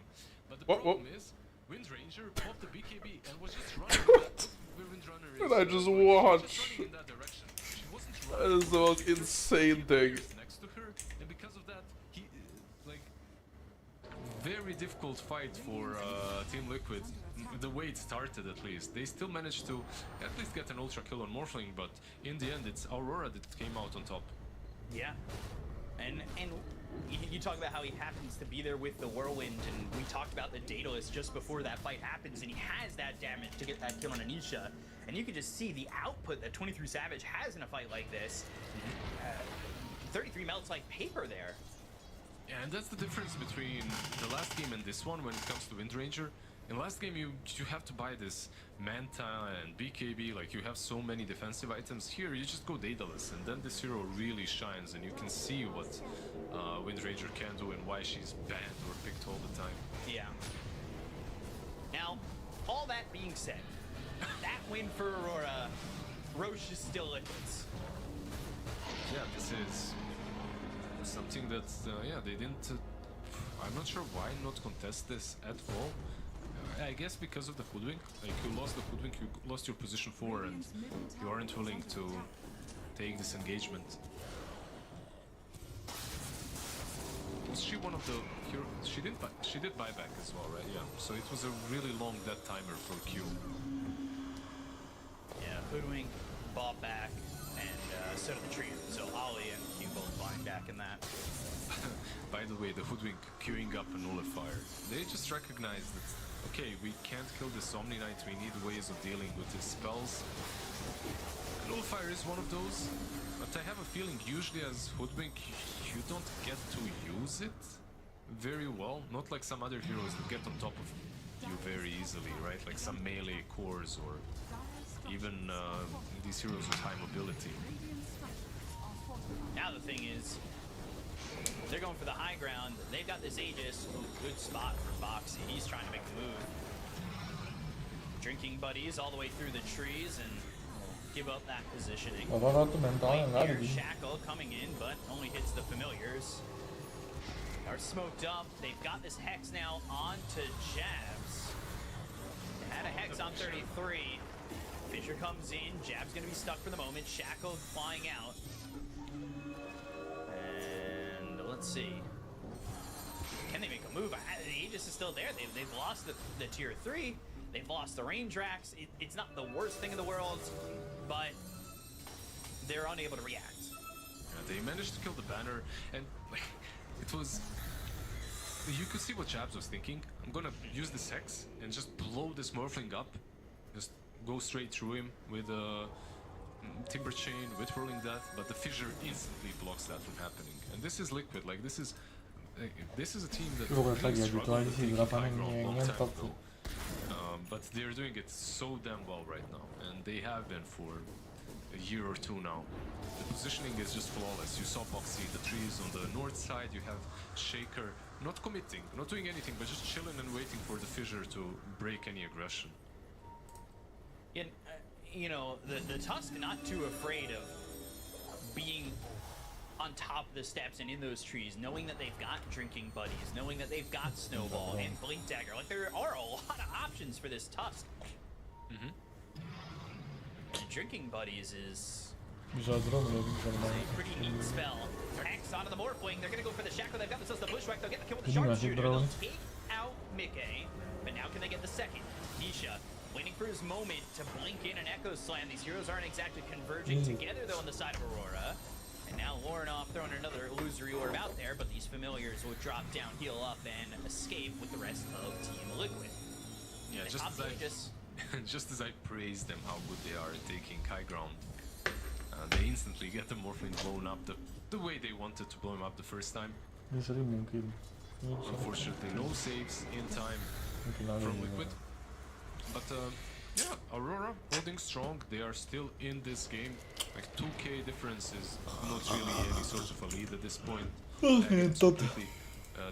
Speaker 5: But the
Speaker 6: What?
Speaker 5: problem is, Wind Ranger popped the BKB and was just running. Where Windrunner is.
Speaker 6: And I just
Speaker 5: Like,
Speaker 6: watch.
Speaker 5: Just running in that direction. She wasn't
Speaker 6: That
Speaker 5: running.
Speaker 6: is the most insane thing.
Speaker 5: Next to her, and because of that, he like very difficult fight for Team Liquid. The way it started, at least they still managed to at least get an ultra kill on Morphling, but in the end, it's Aurora that came out on top.
Speaker 7: Yeah, and you talk about how he happens to be there with the Whirlwind, and we talked about the Daedalus just before that fight happens, and he has that damage to get that kill on Anisha, and you can just see the output that 23 Savage has in a fight like this. 33 melts like paper there.
Speaker 5: Yeah, and that's the difference between the last game and this one when it comes to Wind Ranger. In last game, you have to buy this Manta and BKB, like you have so many defensive items. Here, you just go Daedalus, and then this hero really shines, and you can see what Wind Ranger can do and why she's banned or picked all the time.
Speaker 7: Yeah. Now, all that being said, that win for Aurora, Roche is still liquids.
Speaker 5: Yeah, this is something that, yeah, they didn't... I'm not sure why not contest this at all. I guess because of the hoodwink. Like, you lost the hoodwink, you lost your position 4, and you aren't willing to take this engagement. Was she one of the heroes? She did buyback as well, right? Yeah. So it was a really long death timer for Q.
Speaker 7: Yeah, Hoodwink bought back, and so did the trio. So Ollie and Q both buying back in that.
Speaker 5: By the way, the hoodwink queuing up a nullifier. They just recognized that, okay, we can't kill this Omni Knight, we need ways of dealing with his spells. Nullifier is one of those, but I have a feeling usually as hoodwink, you don't get to use it very well. Not like some other heroes that get on top of you very easily, right? Like some melee cores or even these heroes with high mobility.
Speaker 7: Now the thing is, they're going for the high ground. They've got this Aegis. Ooh, good spot for Foxy. He's trying to make the move. Drinking buddies all the way through the trees and give up that positioning. Right here, Shackle coming in, but only hits the familiars. Are smoked up. They've got this Hex now onto Jabs. They had a Hex on 33. Fisher comes in. Jab's gonna be stuck for the moment. Shackle flying out. And let's see. Can they make a move? The Aegis is still there. They've lost the tier 3. They've lost the range racks. It's not the worst thing in the world, but they're unable to react.
Speaker 5: Yeah, they managed to kill the banner, and like, it was... You could see what Jabs was thinking. I'm gonna use this Hex and just blow this Morphling up. Just go straight through him with a Timber Chain, with Whirling Death, but the Fissure instantly blocks that from happening. And this is Liquid, like this is a team that really struggled to take high ground a long time ago. But they're doing it so damn well right now, and they have been for a year or two now. The positioning is just flawless. You saw Boxy, the trees on the north side, you have Shaker not committing, not doing anything, but just chilling and waiting for the Fissure to break any aggression.
Speaker 7: You know, the Tusk not too afraid of being on top of the steps and in those trees, knowing that they've got drinking buddies, knowing that they've got Snowball and Blink Dagger. Like, there are a lot of options for this Tusk. Drinking buddies is
Speaker 3: Güzel durum ya, güzel
Speaker 7: a
Speaker 3: bana.
Speaker 7: pretty neat spell. Hex onto the Morphling. They're gonna go for the Shackle. They've got themselves the Bushwhack. They'll get the kill with the Sharpshooter. They'll take out Mickey. But now can they get the second? Nisha waiting for his moment to blink in an Echo Slam. These heroes aren't exactly converging together though on the side of Aurora. And now Lornoff throwing another illusory orb out there, but these familiars will drop down, heal up, and escape with the rest of Team Liquid.
Speaker 5: Yeah, just as I praised them how good they are at taking high ground, they instantly get the Morphling blown up the way they wanted to blow him up the first time.
Speaker 3: Neyse değil mümkün.
Speaker 5: Unfortunately, no saves in time from Liquid. But yeah, Aurora holding strong. They are still in this game. Like 2k difference is not really any sort of a lead at this point. It's completely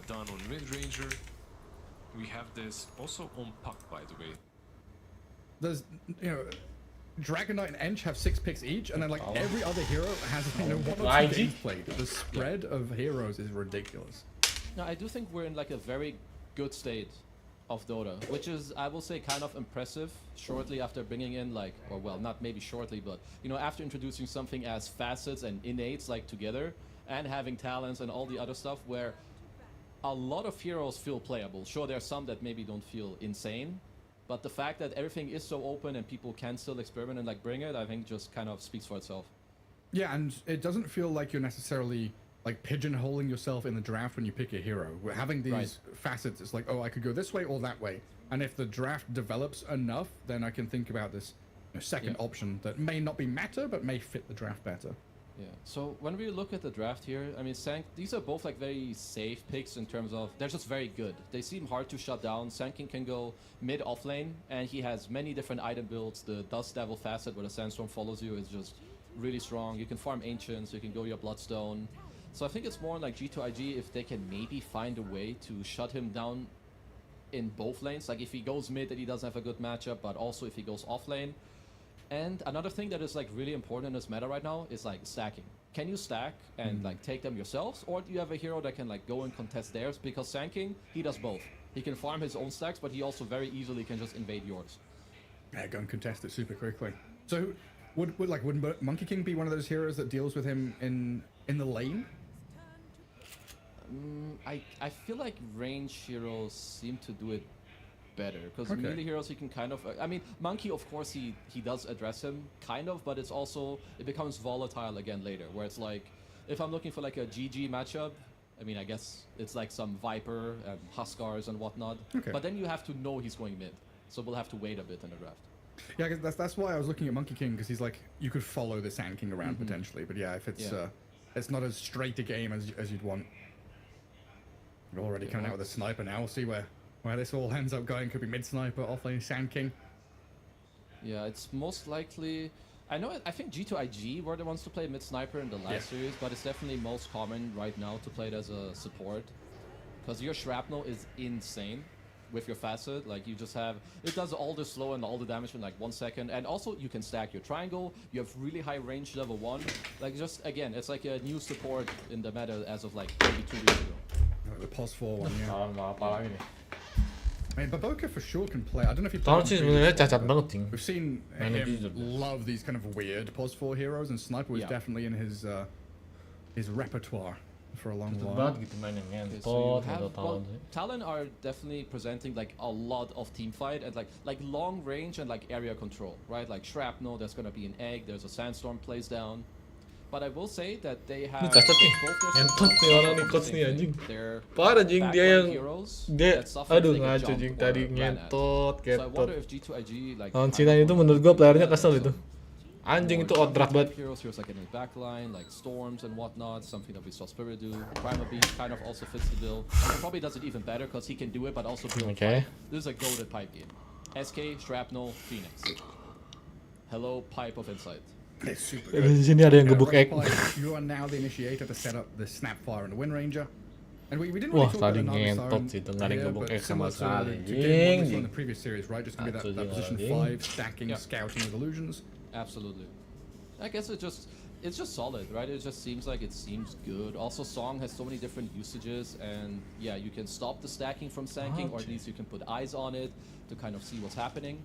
Speaker 5: done on Windranger. We have this also on Puck, by the way.
Speaker 4: There's, Dragon Knight and Ench have 6 picks each, and then like every other hero has 1 or 2 games played. The spread of heroes is ridiculous.
Speaker 8: No, I do think we're in like a very good state of Dota, which is, I will say, kind of impressive shortly after bringing in like, or well, not maybe shortly, but after introducing something as facets and innates like together, and having talents and all the other stuff where a lot of heroes feel playable. Sure, there are some that maybe don't feel insane, but the fact that everything is so open and people can still experiment and like bring it, I think just kind of speaks for itself.
Speaker 4: Yeah, and it doesn't feel like you're necessarily like pigeonholing yourself in the draft when you pick a hero. We're having these facets. It's like, oh, I could go this way or that way. And if the draft develops enough, then I can think about this second option that may not be meta, but may fit the draft better.
Speaker 8: Yeah, so when we look at the draft here, I mean, these are both like very safe picks in terms of they're just very good. They seem hard to shut down. Sankin can go mid off lane, and he has many different item builds. The Dust Devil facet where the Sandstorm follows you is just really strong. You can farm Ancients, you can go your Bloodstone. So I think it's more like G2IG if they can maybe find a way to shut him down in both lanes. Like if he goes mid and he doesn't have a good matchup, but also if he goes off lane. And another thing that is like really important in this meta right now is like stacking. Can you stack and like take them yourselves, or do you have a hero that can like go and contest theirs? Because Sanking, he does both. He can farm his own stacks, but he also very easily can just invade yours.
Speaker 4: Yeah, go and contest it super quickly. So would Monkey King be one of those heroes that deals with him in the lane?
Speaker 8: I feel like range heroes seem to do it better, because melee heroes he can kind of, I mean, Monkey of course he does address him kind of, but it's also, it becomes volatile again later, where it's like if I'm looking for like a GG matchup, I mean, I guess it's like some Viper and Huskars and whatnot, but then you have to know he's going mid, so we'll have to wait a bit in the draft.
Speaker 4: Yeah, that's why I was looking at Monkey King, because he's like, you could follow the Sand King around potentially, but yeah, if it's it's not as straight a game as you'd want. We're already coming out with a sniper now. We'll see where this all ends up going. Could be mid sniper, offlane Sand King.
Speaker 8: Yeah, it's most likely. I think G2IG were the ones to play mid sniper in the last series, but it's definitely most common right now to play it as a support, because your shrapnel is insane with your facet. Like you just have, it does all the slow and all the damage in like 1 second, and also you can stack your triangle. You have really high range level 1. Like just again, it's like a new support in the meta as of like maybe 2 weeks ago.
Speaker 4: The pos 4 one, yeah.
Speaker 3: Apa lagi nih?
Speaker 4: I mean, Baboka for sure can play. I don't know if you've
Speaker 3: Talon sih sebenarnya cacat banget, Ting.
Speaker 4: We've seen him love these kind of weird pos 4 heroes, and Sniper was definitely in his repertoire for a long while.
Speaker 3: Banget gitu mainnya ngentot gitu Talon sih.
Speaker 8: Talon are definitely presenting like a lot of team fight and like long range and like area control, right? Like shrapnel, there's gonna be an egg, there's a sandstorm plays down. But I will say that they have
Speaker 3: cacat nih. Ngentot nih orang nih coach nih anjing. Parah anjing dia aduh ngaco anjing tadi ngentot ketot. Lawan Cina itu menurut gua playernya kesel itu. Anjing itu outdraft banget.
Speaker 8: Heroes like in the backline, like storms and whatnot, something that we saw Spirit do. Primal Beast kind of also fits the bill. And probably does it even better because he can do it, but also build pipe. This is a goated pipe game. SK, Shrapnel, Phoenix. Hello, Pipe of Insight.
Speaker 4: It's super good.
Speaker 3: Di sini ada yang gebuk egg.
Speaker 4: You are now the initiator to set up the Snapfire and the Wind Ranger. And we didn't really talk about the
Speaker 3: ngentot sih itu, nggak ada yang gebuk egg sama sekali.
Speaker 4: In the previous series, right? Just gonna be that position 5 stacking, scouting with illusions.
Speaker 8: Absolutely. I guess it's just solid, right? It just seems like it seems good. Also, Song has so many different usages, and yeah, you can stop the stacking from sanking, or at least you can put eyes on it to kind of see what's happening.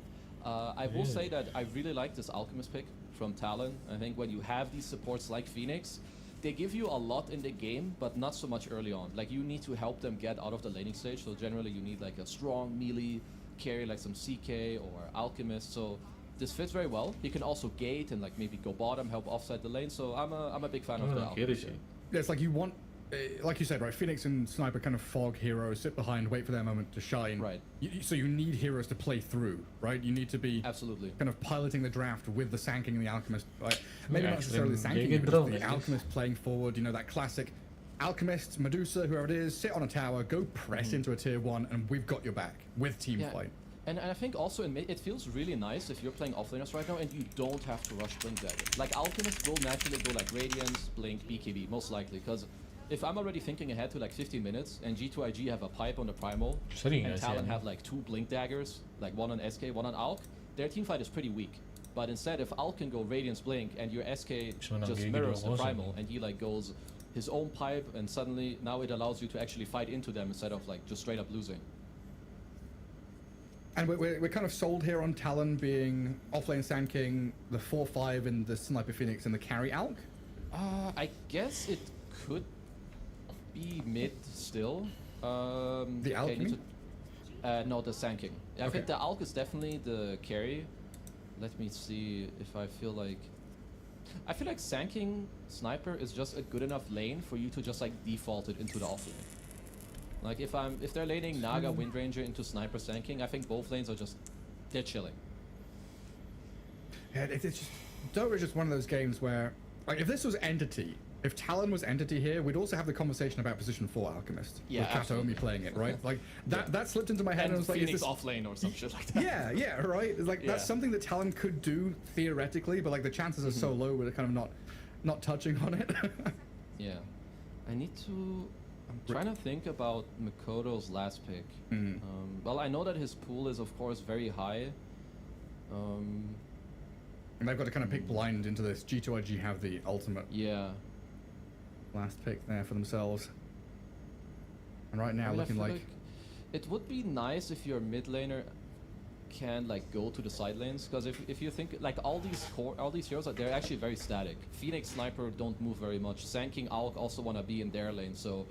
Speaker 8: I will say that I really like this Alchemist pick from Talon. I think when you have these supports like Phoenix, they give you a lot in the game, but not so much early on. Like, you need to help them get out of the laning stage, so generally you need like a strong melee carry like some CK or Alchemist, so this fits very well. He can also gate and like maybe go bottom, help offside the lane, so I'm a big fan of the Alchemist.
Speaker 4: Yeah, it's like you want, like you said, right? Phoenix and Sniper kind of fog heroes, sit behind, wait for their moment to shine.
Speaker 8: Right.
Speaker 4: So you need heroes to play through, right? You need to be
Speaker 8: absolutely
Speaker 4: kind of piloting the draft with the Sanking and the Alchemist. Right? Maybe not necessarily the Sanking, but just the Alchemist playing forward. You know, that classic Alchemist, Medusa, whoever it is, sit on a tower, go press into a tier 1, and we've got your back with team fight.
Speaker 8: And I think also it feels really nice if you're playing offlaners right now and you don't have to rush Blink Dagger. Like, Alchemist will naturally go like Radiance, Blink, BKB, most likely, because if I'm already thinking ahead to like 15 minutes and G2IG have a pipe on the Primal and Talon have like 2 Blink Daggers, like one on SK, one on Alk, their team fight is pretty weak. But instead, if Alk can go Radiance, Blink, and your SK just mirrors the Primal and he like goes his own pipe, and suddenly now it allows you to actually fight into them instead of like just straight up losing.
Speaker 4: And we're kind of sold here on Talon being offlane Sand King, the 4-5 in the Sniper Phoenix, and the carry Alk?
Speaker 8: I guess it could be mid still.
Speaker 4: The Alk,
Speaker 8: no, the Sand King. I think the Alk is definitely the carry. Let me see if I feel like Sand King Sniper is just a good enough lane for you to just like default it into the offlane. Like, if they're laning Naga Windranger into Sniper Sand King, I think both lanes are just, they're chilling.
Speaker 4: Yeah, it's just, Dota is just one of those games where, like, if this was Entity, if Talon was Entity here, we'd also have the conversation about position 4 Alchemist.
Speaker 8: Yeah,
Speaker 4: with Katomi playing it, right? Like, that slipped into my head, and I was like,
Speaker 8: Phoenix offlane or some shit like that.
Speaker 4: Yeah, right? It's like, that's something that Talon could do theoretically, but like the chances are so low, we're kind of not touching on it.
Speaker 8: Yeah. I'm trying to think about Mikoto's last pick. Well, I know that his pool is, of course, very high.
Speaker 4: And they've got to kind of pick blind into this. G2IG have the ultimate last pick there for themselves. And right now, looking like...
Speaker 8: It would be nice if your mid laner can like go to the side lanes, because if you think like all these heroes, they're actually very static. Phoenix, Sniper don't move very much. Sand King, Alk also want to be in their lane, so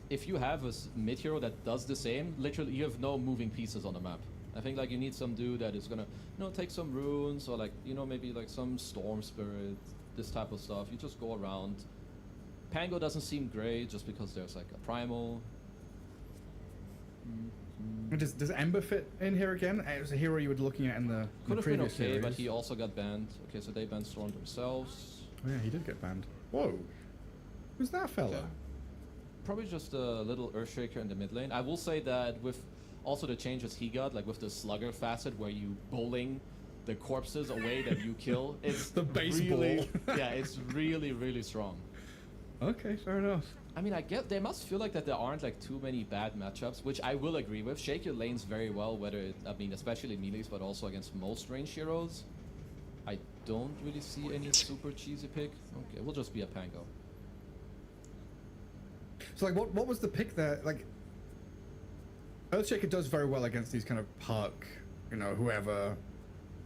Speaker 8: if you have a mid hero that does the same, literally you have no moving pieces on the map. I think like you need some dude that is gonna, take some runes, or like, maybe like some Storm Spirit, this type of stuff. You just go around. Pango doesn't seem great just because there's like a Primal.
Speaker 4: Does Ember fit in here again? It was a hero you were looking at in the
Speaker 8: Could have been
Speaker 4: previous
Speaker 8: okay,
Speaker 4: series.
Speaker 8: but he also got banned. Okay, so they banned Storm themselves.
Speaker 4: Oh yeah, he did get banned. Whoa. Who's that fella?
Speaker 8: Yeah. Probably just a little Earthshaker in the mid lane. I will say that with also the changes he got, like with the Slugger facet where you bowling the corpses away that you kill, it's
Speaker 4: the baseball.
Speaker 8: Really, yeah, it's really, really strong.
Speaker 4: Okay, fair enough.
Speaker 8: I mean, I get they must feel like that there aren't like too many bad matchups, which I will agree with. Shake your lanes very well, especially melees, but also against most range heroes. I don't really see any super cheesy pick. Okay, we'll just be a Pango.
Speaker 4: So like, what was the pick there? Like, Earthshaker does very well against these kind of park, whoever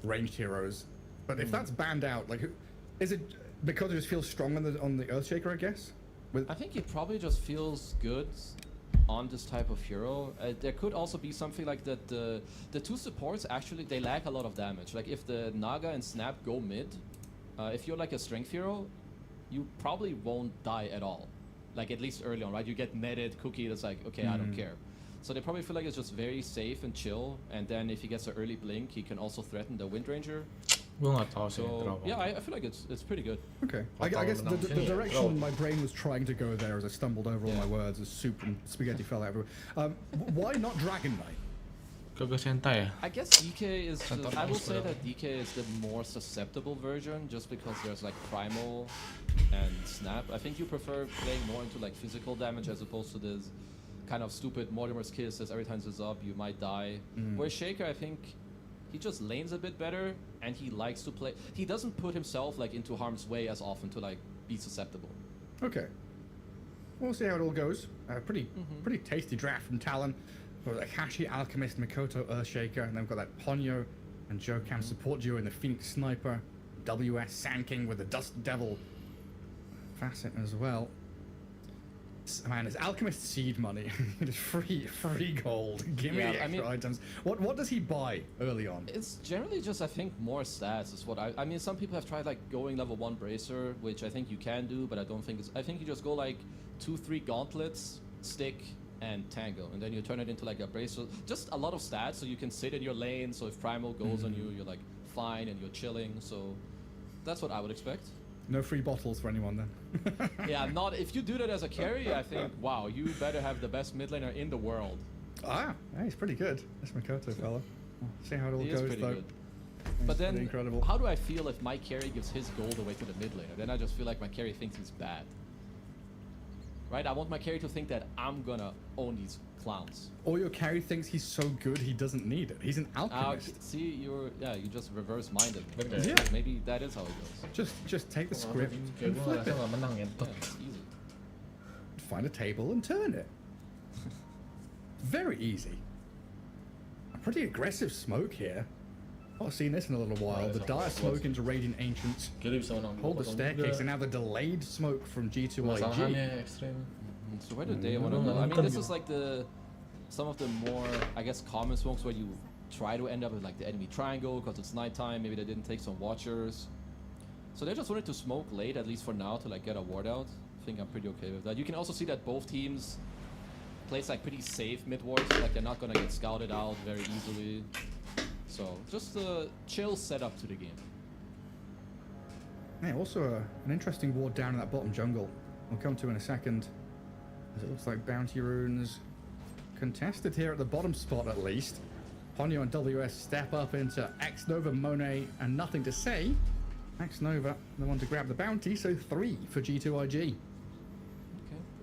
Speaker 4: ranged heroes. But if that's banned out, like, is it because it just feels strong on the Earthshaker, I guess?
Speaker 8: I think it probably just feels good on this type of hero. There could also be something like that the two supports actually, they lack a lot of damage. Like if the Naga and Snap go mid, if you're like a strength hero, you probably won't die at all. Like at least early on, right? You get netted, Cookie, that's like, okay, I don't care. So they probably feel like it's just very safe and chill, and then if he gets an early blink, he can also threaten the Windranger. So yeah, I feel like it's pretty good.
Speaker 4: Okay, I guess the direction my brain was trying to go there as I stumbled over all my words as soup and spaghetti fell out everywhere. Why not Dragon Knight?
Speaker 8: I guess DK is I will say that DK is the more susceptible version, just because there's like Primal and Snap. I think you prefer playing more into like physical damage as opposed to this kind of stupid Mortimer's Kiss as every time it's up you might die. Whereas Shaker, I think He just lanes a bit better, and he likes to play. He doesn't put himself like into harm's way as often to like be susceptible.
Speaker 4: Okay. We'll see how it all goes. Pretty tasty draft from Talon. We've got Akashi, Alchemist, Mikoto, Earthshaker, and then we've got that Ponyo and Jokam support duo in the Phoenix Sniper. WS Sand with the Dust Devil facet as well. Man, it's Alchemist seed money. It's free gold. Give me the extra items. What does he buy early on?
Speaker 8: It's generally just, I think, more stats is what I mean, some people have tried like going level 1 bracer, which I think you can do, but I don't think it's, I think you just go like 2-3 gauntlets, stick, and tango, and then you turn it into like a bracer. Just a lot of stats, so you can sit in your lane, so if primal goes on you, you're like fine and you're chilling, so that's what I would expect.
Speaker 4: No free bottles for anyone then.
Speaker 8: Yeah, not if you do that as a carry. I think, wow, you better have the best mid laner in the world.
Speaker 4: Ah, yeah, he's pretty good. This Mikoto fella. We'll see how it all
Speaker 8: He
Speaker 4: goes
Speaker 8: is pretty
Speaker 4: though.
Speaker 8: good. But then,
Speaker 4: incredible.
Speaker 8: how do I feel if my carry gives his gold away to the mid laner? Then I just feel like my carry thinks he's bad. Right? I want my carry to think that I'm gonna own these clowns.
Speaker 4: Or your carry thinks he's so good he doesn't need it. He's an alchemist.
Speaker 8: See, you just reverse minded me.
Speaker 3: Okay.
Speaker 4: Yeah.
Speaker 8: Maybe that is how it goes.
Speaker 4: Just take the script
Speaker 3: Kayak
Speaker 4: and
Speaker 3: gue
Speaker 4: flip
Speaker 3: ngerasa
Speaker 4: it.
Speaker 3: nggak menang ngentot.
Speaker 8: Yeah, it's easy.
Speaker 4: Find a table and turn it. Very easy. A pretty aggressive smoke here. Not seen this in a little while. The dire smoke into Radiant Ancients.
Speaker 3: Kiri bisa menang.
Speaker 4: Hold the staircase, and now the delayed smoke from G2IG.
Speaker 3: Masalahannya ekstrim.
Speaker 8: So where do they want to go? I mean, this is like some of the more, I guess, common smokes where you try to end up with like the enemy triangle because it's nighttime. Maybe they didn't take some watchers. So they just wanted to smoke late, at least for now, to like get a ward out. I think I'm pretty okay with that. You can also see that both teams plays like pretty safe mid wards, like they're not gonna get scouted out very easily. So just a chill setup to the game.
Speaker 4: Yeah, also an interesting ward down in that bottom jungle. We'll come to in a second. As it looks like bounty runes contested here at the bottom spot at least. Ponyo and WS step up into X-Nova, Monet, and nothing to say. X-Nova, the one to grab the bounty, so 3 for G2IG.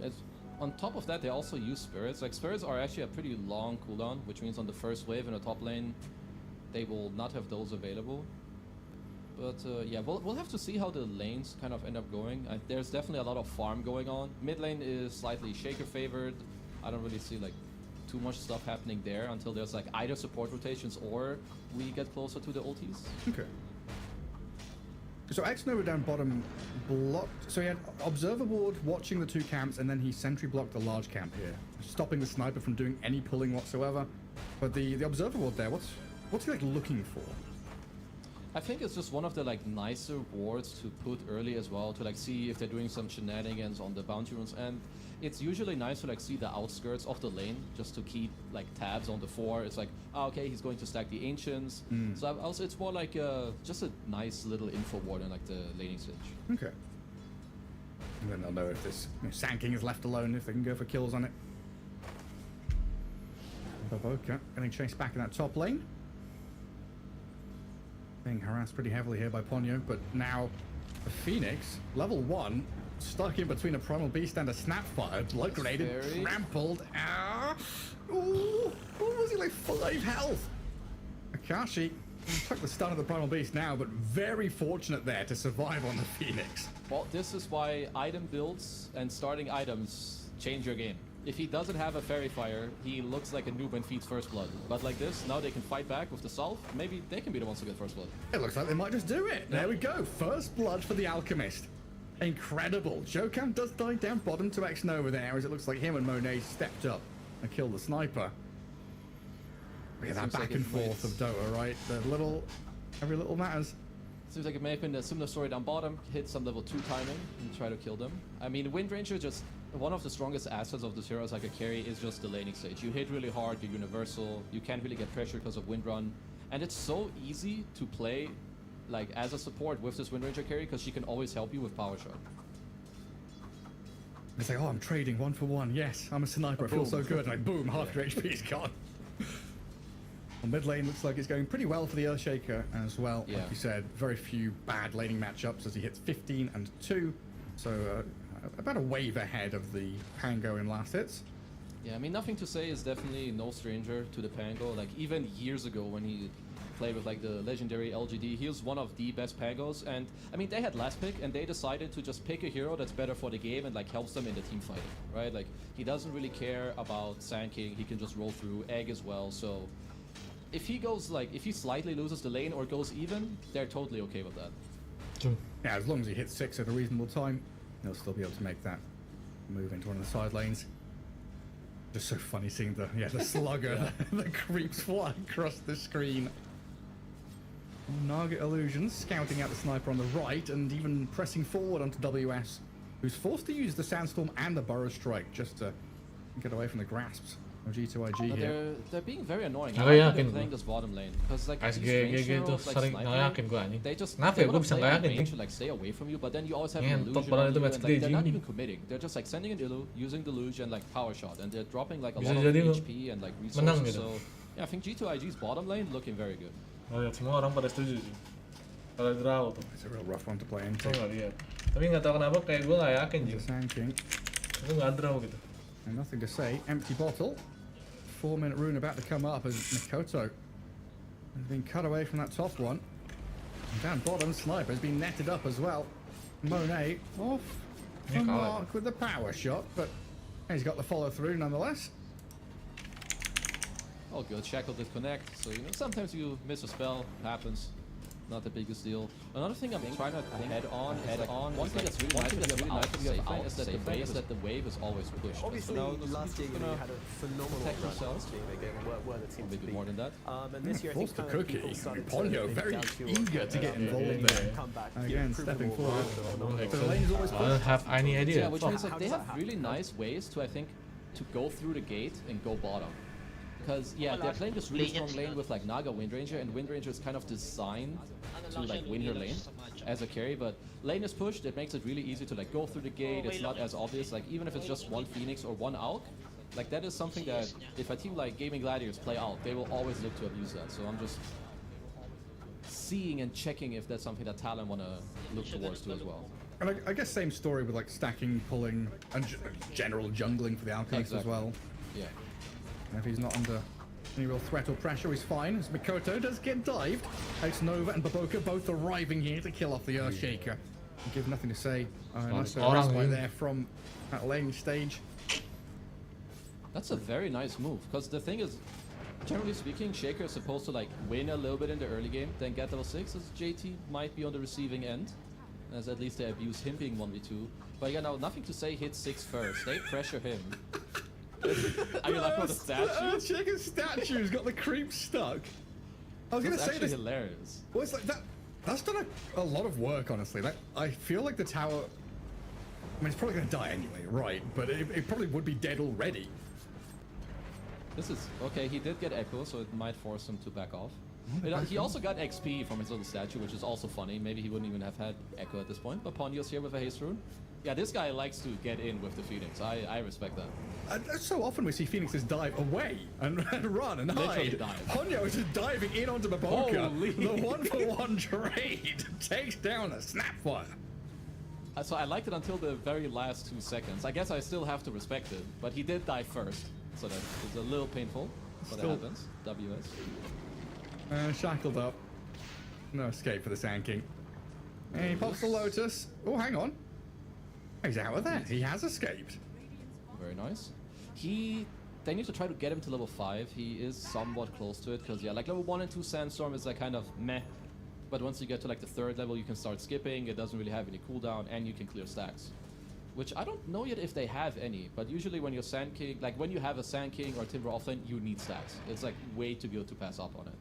Speaker 8: Okay. On top of that, they also use spirits. Like, spirits are actually a pretty long cooldown, which means on the first wave in the top lane, they will not have those available. But yeah, we'll have to see how the lanes kind of end up going. There's definitely a lot of farm going on. Mid lane is slightly Shaker favored. I don't really see like too much stuff happening there until there's like either support rotations or we get closer to the ultis.
Speaker 4: Okay. So X-Nova down bottom blocked. So he had observer ward watching the 2 camps, and then he sentry blocked the large camp here, stopping the sniper from doing any pulling whatsoever. But the observer ward there, what's he like looking for?
Speaker 8: I think it's just one of the like nicer wards to put early as well, to like see if they're doing some shenanigans on the bounty runes, and it's usually nice to like see the outskirts of the lane just to keep like tabs on the 4. It's like, oh, okay, he's going to stack the ancients. So also it's more like just a nice little info ward in like the laning stage.
Speaker 4: Okay. And then they'll know if this Sand King is left alone, if they can go for kills on it. Baboka getting chased back in that top lane. Being harassed pretty heavily here by Ponyo, but now the Phoenix, level 1, stuck in between a Primal Beast and a Snapfire, blood grenaded, trampled. Ooh, what was he, like 5 health? Akashi took the stun of the Primal Beast now, but very fortunate there to survive on the Phoenix.
Speaker 8: Well, this is why item builds and starting items change your game. If he doesn't have a Fairy Fire, he looks like a noob and feeds First Blood. But like this, now they can fight back with the Salve. Maybe they can be the ones to get First Blood.
Speaker 4: It looks like they might just do it. There we go. First Blood for the Alchemist. Incredible. Jokam does die down bottom to X-Nova there, as it looks like him and Monet stepped up and killed the sniper. Look at that back and forth of Dota, right? Every little matters.
Speaker 8: Seems like it may have been a similar story down bottom. Hit some level 2 timing and try to kill them. I mean, Wind Ranger, just one of the strongest assets of this hero as like a carry is just the laning stage. You hit really hard, you're universal, you can't really get pressure because of Wind Run. And it's so easy to play like as a support with this Wind Ranger carry because she can always help you with Power Shot.
Speaker 4: It's like, oh, I'm trading 1 for 1. Yes, I'm a sniper. I feel so good. And like, boom, half your HP is gone. Well, mid lane looks like it's going pretty well for the Earthshaker as well.
Speaker 8: Yeah.
Speaker 4: Like you said, very few bad laning matchups as he hits 15 and 2. So about a wave ahead of the Pango in last hits.
Speaker 8: Yeah, I mean, nothing to say is definitely no stranger to the Pango. Like, even years ago when he play with like the legendary LGD. He was one of the best Pangos, and I mean they had last pick, and they decided to just pick a hero that's better for the game and like helps them in the team fighting, right? Like he doesn't really care about Sand King. He can just roll through Egg as well. So if he goes like if he slightly loses the lane or goes even, they're totally okay with that.
Speaker 4: Yeah, as long as he hits 6 at a reasonable time, he'll still be able to make that move into one of the side lanes. Just so funny seeing the slugger, the creeps fly across the screen. Naga Illusions scouting out the sniper on the right and even pressing forward onto WS, who's forced to use the Sandstorm and the Burrow Strike just to get away from the grasps of G2IG here.
Speaker 8: They're being very annoying.
Speaker 3: Nggak
Speaker 8: I
Speaker 3: yakin
Speaker 8: they're
Speaker 3: gua.
Speaker 8: playing this bottom lane because like these
Speaker 3: SG
Speaker 8: range
Speaker 3: gitu
Speaker 8: heroes, like
Speaker 3: sering nggak
Speaker 8: sniper,
Speaker 3: yakin gua anjing.
Speaker 8: they just
Speaker 3: Kenapa
Speaker 8: they
Speaker 3: ya gua
Speaker 8: wanna
Speaker 3: bisa
Speaker 8: play
Speaker 3: nggak
Speaker 8: on
Speaker 3: yakin
Speaker 8: range
Speaker 3: tuh?
Speaker 8: to like stay away from you, but then you always have an
Speaker 3: Ngentot
Speaker 8: illusion
Speaker 3: padahal
Speaker 8: on
Speaker 3: itu
Speaker 8: you,
Speaker 3: match
Speaker 8: and like, they're not
Speaker 3: staging.
Speaker 8: even committing. They're just like sending an illu, using delusion, like power shot, and they're dropping like a
Speaker 3: Bisa
Speaker 8: lot of
Speaker 3: jadi
Speaker 8: HP and like
Speaker 3: menang
Speaker 8: resources.
Speaker 3: gitu.
Speaker 8: So yeah, I think G2IG's bottom lane looking very good.
Speaker 3: Oh, lihat semua orang pada setuju sih. Pada draw tuh.
Speaker 4: It's a real rough one to play into.
Speaker 3: Gua nggak lihat. Tapi nggak tahu kenapa kayak gua nggak yakin
Speaker 4: The
Speaker 3: Jing.
Speaker 4: Sand King.
Speaker 3: Itu nggak draw gitu.
Speaker 4: And nothing to say. Empty bottle. 4-minute rune about to come up as Mikoto has been cut away from that top one. And down bottom, Sniper has been netted up as well. Monet off the
Speaker 3: Yeah,
Speaker 4: mark with the power shot, but he's got the follow through nonetheless.
Speaker 8: Oh good, Shackle did connect, so you know sometimes you miss a spell, happens. Not the biggest deal. Another thing I'm trying to head on one thing that's really nice is that the wave is always pushed.
Speaker 9: Obviously,
Speaker 8: so now
Speaker 9: last year you had a phenomenal
Speaker 8: protect
Speaker 9: run
Speaker 8: themselves.
Speaker 9: last year, again, were the team to
Speaker 8: Maybe
Speaker 9: beat.
Speaker 8: more than that.
Speaker 9: And this year I think
Speaker 4: Forced the
Speaker 9: kind of
Speaker 4: cookie.
Speaker 9: people started to
Speaker 4: Ponyo
Speaker 9: think
Speaker 4: very
Speaker 9: down to
Speaker 4: eager to get involved there.
Speaker 9: come back,
Speaker 4: Again,
Speaker 9: prove
Speaker 4: stepping
Speaker 9: more
Speaker 4: forward.
Speaker 9: phenomenal.
Speaker 4: The lane's always
Speaker 3: I don't
Speaker 4: pushed.
Speaker 3: have any idea.
Speaker 8: Yeah, which means like
Speaker 9: How
Speaker 8: they
Speaker 9: does
Speaker 8: have
Speaker 9: that
Speaker 8: really
Speaker 9: happen?
Speaker 8: nice ways to, I think, to go through the gate and go bottom. Because yeah, they're playing this really strong lane with like Naga Windranger, and Windranger is kind of designed to like win your lane as a carry, but lane is pushed, it makes it really easy to like go through the gate, it's not as obvious, like even if it's just one Phoenix or one Alk, like that is something that if a team like Gaming Gladiators play out, they will always look to abuse that. So I'm just seeing and checking if that's something that Talon want to look towards too as well.
Speaker 4: And I guess same story with like stacking, pulling, and general jungling for the Alchemist as
Speaker 8: Exactly.
Speaker 4: well.
Speaker 8: Yeah.
Speaker 4: And if he's not under any real threat or pressure, he's fine. As Mikoto does get dived. Ex Nova and Baboka both arriving here to kill off the Earthshaker. And give nothing to say. Nice
Speaker 3: orang
Speaker 4: respite
Speaker 3: ini.
Speaker 4: there from that lane stage.
Speaker 8: That's a very nice move, because the thing is, generally speaking, Shaker is supposed to like win a little bit in the early game, then get level 6, as JT might be on the receiving end, as at least they abuse him being 1v2. But yeah, now nothing to say hit 6 first, they pressure him. Are you laughing at the statue?
Speaker 4: Shaker's statue's got the creep stuck. I was going to
Speaker 8: That's
Speaker 4: say
Speaker 8: actually
Speaker 4: this.
Speaker 8: hilarious.
Speaker 4: Well, it's like that. That's done a lot of work, honestly. Like, I feel like the tower. I mean, it's probably going to die anyway, right? But it probably would be dead already.
Speaker 8: This is okay. He did get Echo, so it might force him to back off. He also got XP from his little statue, which is also funny. Maybe he wouldn't even have had Echo at this point. But Ponyo's here with a haste rune. Yeah, this guy likes to get in with the Phoenix. I respect that.
Speaker 4: So often we see Phoenixes dive away and run and
Speaker 8: Literally
Speaker 4: hide.
Speaker 8: dive.
Speaker 4: Ponyo is just diving in onto Baboka.
Speaker 8: Holy.
Speaker 4: The 1-for-1 trade takes down a Snapfire.
Speaker 8: So I liked it until the very last 2 seconds. I guess I still have to respect it, but he did die first, so that is a little painful. But it happens. WS.
Speaker 4: Shackled up. No escape for the Sand King. And he pops the Lotus. Oh, hang on. He's out of there. He has escaped.
Speaker 8: Very nice. They need to try to get him to level 5. He is somewhat close to it, because yeah, like level 1 and 2 Sandstorm is like kind of meh. But once you get to like the 3rd level, you can start skipping. It doesn't really have any cooldown, and you can clear stacks. Which I don't know yet if they have any, but usually when you're Sand King, like when you have a Sand King or Timber offlane, you need stacks. It's like way too good to pass up on it.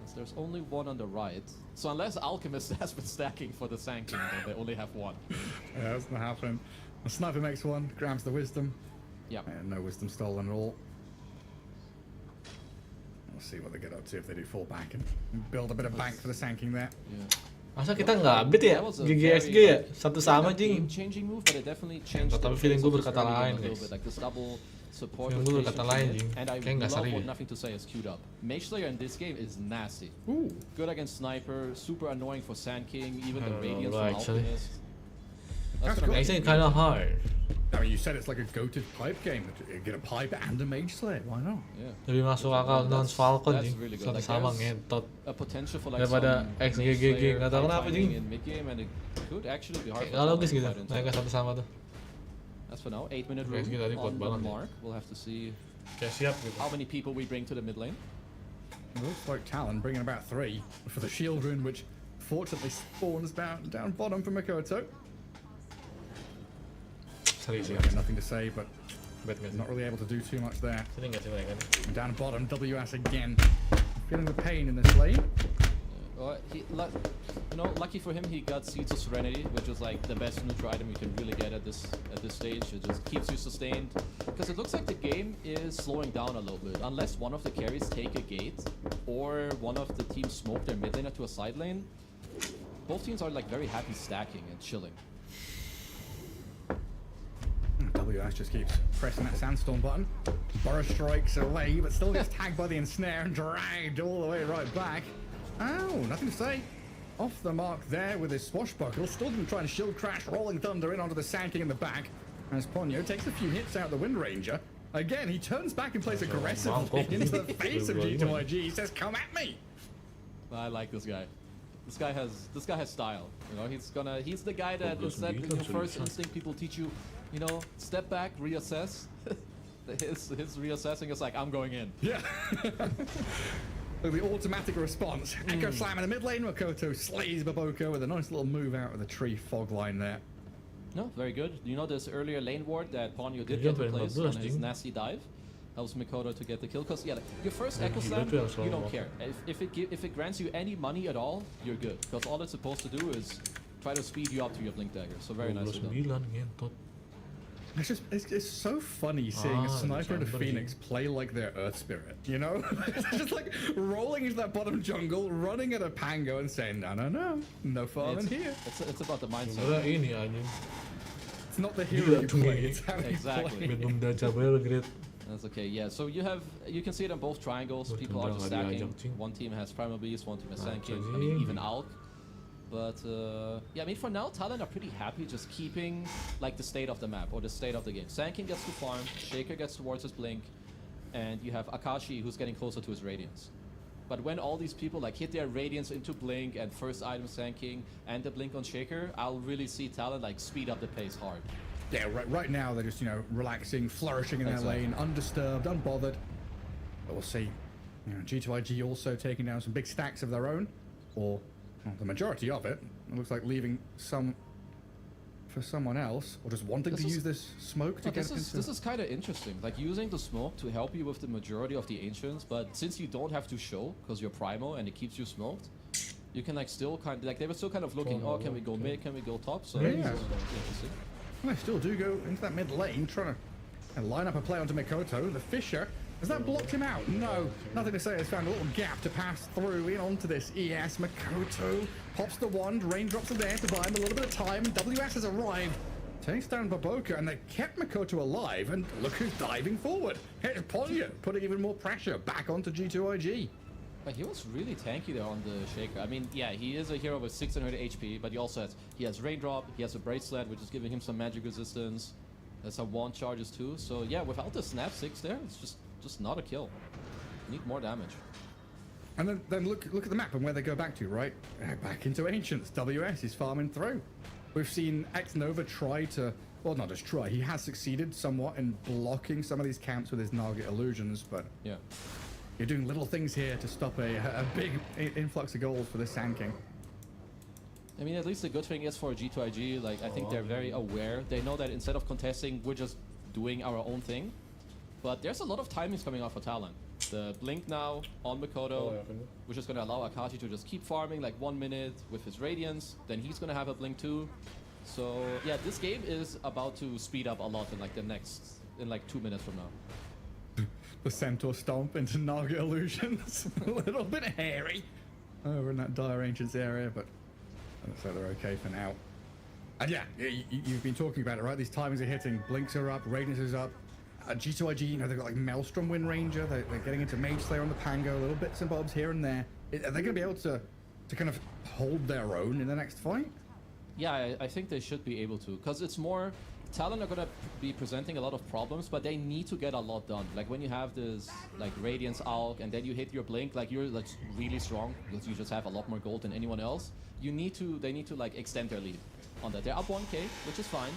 Speaker 8: As there's only one on the right. So unless Alchemist has been stacking for the Sand King, then they only have one.
Speaker 4: Yeah, that's not happening. The Sniper makes one, grabs the Wisdom.
Speaker 8: Yep.
Speaker 4: And no Wisdom stolen at all. We'll see what they get up to if they do fall back and build a bit of bank for the Sand King there.
Speaker 8: Yeah.
Speaker 3: Masa kita nggak update ya?
Speaker 8: That was a
Speaker 3: GGSG
Speaker 8: very,
Speaker 3: ya? Satu sama Jing.
Speaker 8: game-changing move, but it definitely changed
Speaker 3: Tapi
Speaker 8: the
Speaker 3: feeling
Speaker 8: face
Speaker 3: gue
Speaker 8: of this
Speaker 3: berkata
Speaker 8: early game
Speaker 3: lain,
Speaker 8: a little
Speaker 3: guys.
Speaker 8: bit, like this double support
Speaker 3: Feeling gue
Speaker 8: rotation
Speaker 3: berkata lain,
Speaker 8: unit,
Speaker 3: Jing.
Speaker 8: and I
Speaker 3: Kayak nggak
Speaker 8: love
Speaker 3: seri
Speaker 8: what
Speaker 3: ya.
Speaker 8: Nothing to Say is queued up. Mage Slayer in this game is nasty.
Speaker 4: Ooh.
Speaker 8: Good against Sniper, super annoying for Sand King, even the
Speaker 3: I don't
Speaker 8: Radiance
Speaker 3: know,
Speaker 8: from
Speaker 3: actually.
Speaker 8: Alchemist.
Speaker 4: That's
Speaker 8: gonna
Speaker 4: good.
Speaker 8: make
Speaker 3: Actually,
Speaker 8: it
Speaker 3: kind of
Speaker 8: really
Speaker 3: hard.
Speaker 4: I mean, you said it's like a goated pipe game. Get a pipe and a mage slayer. Why not?
Speaker 8: Yeah.
Speaker 3: Lebih masuk akal non Falcon
Speaker 8: That's
Speaker 3: jing.
Speaker 8: really good. Like,
Speaker 3: Sama-sama
Speaker 8: there's
Speaker 3: ngentot.
Speaker 8: a potential for like
Speaker 3: Daripada
Speaker 8: some
Speaker 3: XGGG, nggak tahu kenapa,
Speaker 8: timing
Speaker 3: Jing.
Speaker 8: in mid game, and it could actually be hard.
Speaker 3: Nggak logis gitu.
Speaker 8: fight into
Speaker 3: Mereka
Speaker 8: it.
Speaker 3: satu sama tuh.
Speaker 8: As for now, 8-minute
Speaker 3: Guys,
Speaker 8: rule
Speaker 3: kita tadi kuat
Speaker 8: on the
Speaker 3: banget ya.
Speaker 8: mark. We'll have to see
Speaker 3: Kayak siap gitu.
Speaker 8: how many people we bring to the mid lane.
Speaker 4: It looks like Talon bringing about 3 for the shield rune, which fortunately spawns down bottom for Makoto.
Speaker 3: Serius ya.
Speaker 4: Nothing to say, but
Speaker 3: Bet nggak sih?
Speaker 4: not really able to do too much there.
Speaker 3: Sini nggak sih mereka nih?
Speaker 4: Down bottom, WS again. Feeling the pain in this lane.
Speaker 8: Lucky for him, he got Seeds of Serenity, which is like the best neutral item you can really get at this stage. It just keeps you sustained, because it looks like the game is slowing down a little bit. Unless one of the carries take a gate, or one of the teams smoke their mid laner to a side lane, both teams are like very happy stacking and chilling.
Speaker 4: WS just keeps pressing that sandstorm button. Burrow strikes away, but still gets tagged by the ensnare and dragged all the way right back. Oh, nothing to say. Off the mark there with his swashbuckle. Still didn't try and shield crash, rolling thunder in onto the Sand King in the back. As Ponyo takes a few hits out the Wind Ranger. Again, he turns back and plays aggressively into the face of G2IG. He says, "Come at me."
Speaker 8: I like this guy. This guy has style. You know, he's the guy that instead in your first instinct people teach you, you know, step back, reassess. his reassessing is like, I'm going in.
Speaker 4: Yeah. Look, the automatic response. Echo Slam in the mid lane. Makoto slays Baboko with a nice little move out of the tree fog line there.
Speaker 8: No, very good. You know this earlier lane ward that Ponyo did
Speaker 3: Yeah,
Speaker 8: get in
Speaker 3: but
Speaker 8: place
Speaker 3: not
Speaker 8: on
Speaker 3: good,
Speaker 8: his
Speaker 3: Jing.
Speaker 8: nasty dive? Helps Mikoto to get the kill. Cause yeah, like, your first Echo
Speaker 3: he
Speaker 8: Slam,
Speaker 3: literally also
Speaker 8: you don't
Speaker 3: walked.
Speaker 8: care. If it grants you any money at all, you're good. Because all it's supposed to do is try to speed you up to your Blink Dagger. So very nicely done.
Speaker 3: 29 ngentot.
Speaker 4: It's so funny seeing a sniper and a
Speaker 3: Chamber,
Speaker 4: phoenix play like their Earth Spirit, you know? It's just like rolling into that bottom jungle, running at a Pango and saying, no farm in here.
Speaker 8: It's about the mindset.
Speaker 3: Sebenarnya ini anjing.
Speaker 4: It's not the hero you play, it's how you
Speaker 8: Exactly.
Speaker 4: play.
Speaker 3: Membaca well great.
Speaker 8: That's okay. Yeah. So you can see it on both triangles.
Speaker 3: Wah,
Speaker 8: People are
Speaker 3: tendang
Speaker 8: just
Speaker 3: nggak
Speaker 8: stacking.
Speaker 3: diajak, Cing.
Speaker 8: One team has Primal Beast, one team has Sand King.
Speaker 3: Anjing.
Speaker 8: I mean, even Alk. But yeah, I mean, for now, Talon are pretty happy just keeping like the state of the map or the state of the game. Sand King gets to farm, Shaker gets towards his Blink, and you have Akashi who's getting closer to his Radiance. But when all these people like hit their Radiance into Blink and first item Sand King and the Blink on Shaker, I'll really see Talon like speed up the pace hard.
Speaker 4: Yeah, right now they're just, relaxing, flourishing in their
Speaker 8: Exactly.
Speaker 4: lane, undisturbed, unbothered. But we'll see. G2IG also taking down some big stacks of their own, or the majority of it. It looks like leaving some for someone else, or just wanting to use this smoke to get into...
Speaker 8: This is kind of interesting, like using the smoke to help you with the majority of the Ancients, but since you don't have to show, because you're Primo and it keeps you smoked, you can like still they were still kind of looking, oh, can we go mid, can we go top, so
Speaker 4: Yeah.
Speaker 8: it's interesting.
Speaker 4: Well, they still do go into that mid lane, trying to line up a play onto Mikoto. The Fisher, has that blocked him out? No, nothing to say. Has found a little gap to pass through in onto this ES. Mikoto pops the wand, raindrops are there to buy him a little bit of time. WS has arrived, takes down Baboka, and they kept Mikoto alive, and look who's diving forward. Here's Ponyo, putting even more pressure back onto G2IG.
Speaker 8: But he was really tanky there on the Shaker. I mean, yeah, he is a hero with 600 HP, but he has Raindrop, he has a Bracelet, which is giving him some magic resistance. There's some wand charges too. So yeah, without the Snap 6 there, it's just not a kill. Need more damage.
Speaker 4: And then look at the map and where they go back to, right? Back into Ancients. WS is farming through. We've seen X-Nova try to, well, not just try, he has succeeded somewhat in blocking some of these camps with his Nugget illusions, but
Speaker 8: Yeah.
Speaker 4: you're doing little things here to stop a big influx of gold for this Sand King.
Speaker 8: I mean, at least the good thing is for G2IG, like, I think they're very aware. They know that instead of contesting, we're just doing our own thing. But there's a lot of timings coming out for Talon. The Blink now on Mikoto, which is going to allow Akashi to just keep farming like 1 minute with his Radiance. Then he's going to have a Blink too. So yeah, this game is about to speed up a lot in like 2 minutes from now.
Speaker 4: The Centaur Stomp into Naga illusions. A little bit hairy over in that Dire Ancients area, but looks like they're okay for now. And yeah, you've been talking about it, right? These timings are hitting. Blinks are up, Radiance is up. G2IG, they've got like Maelstrom Wind Ranger. They're getting into Mage Slayer on the Pango, little bits and bobs here and there. Are they going to be able to kind of hold their own in the next fight?
Speaker 8: Yeah, I think they should be able to, because it's more Talon are gonna be presenting a lot of problems, but they need to get a lot done. Like when you have this like Radiance Alk and then you hit your blink, like you're like really strong because you just have a lot more gold than anyone else. They need to like extend their lead on that. They're up 1k, which is fine.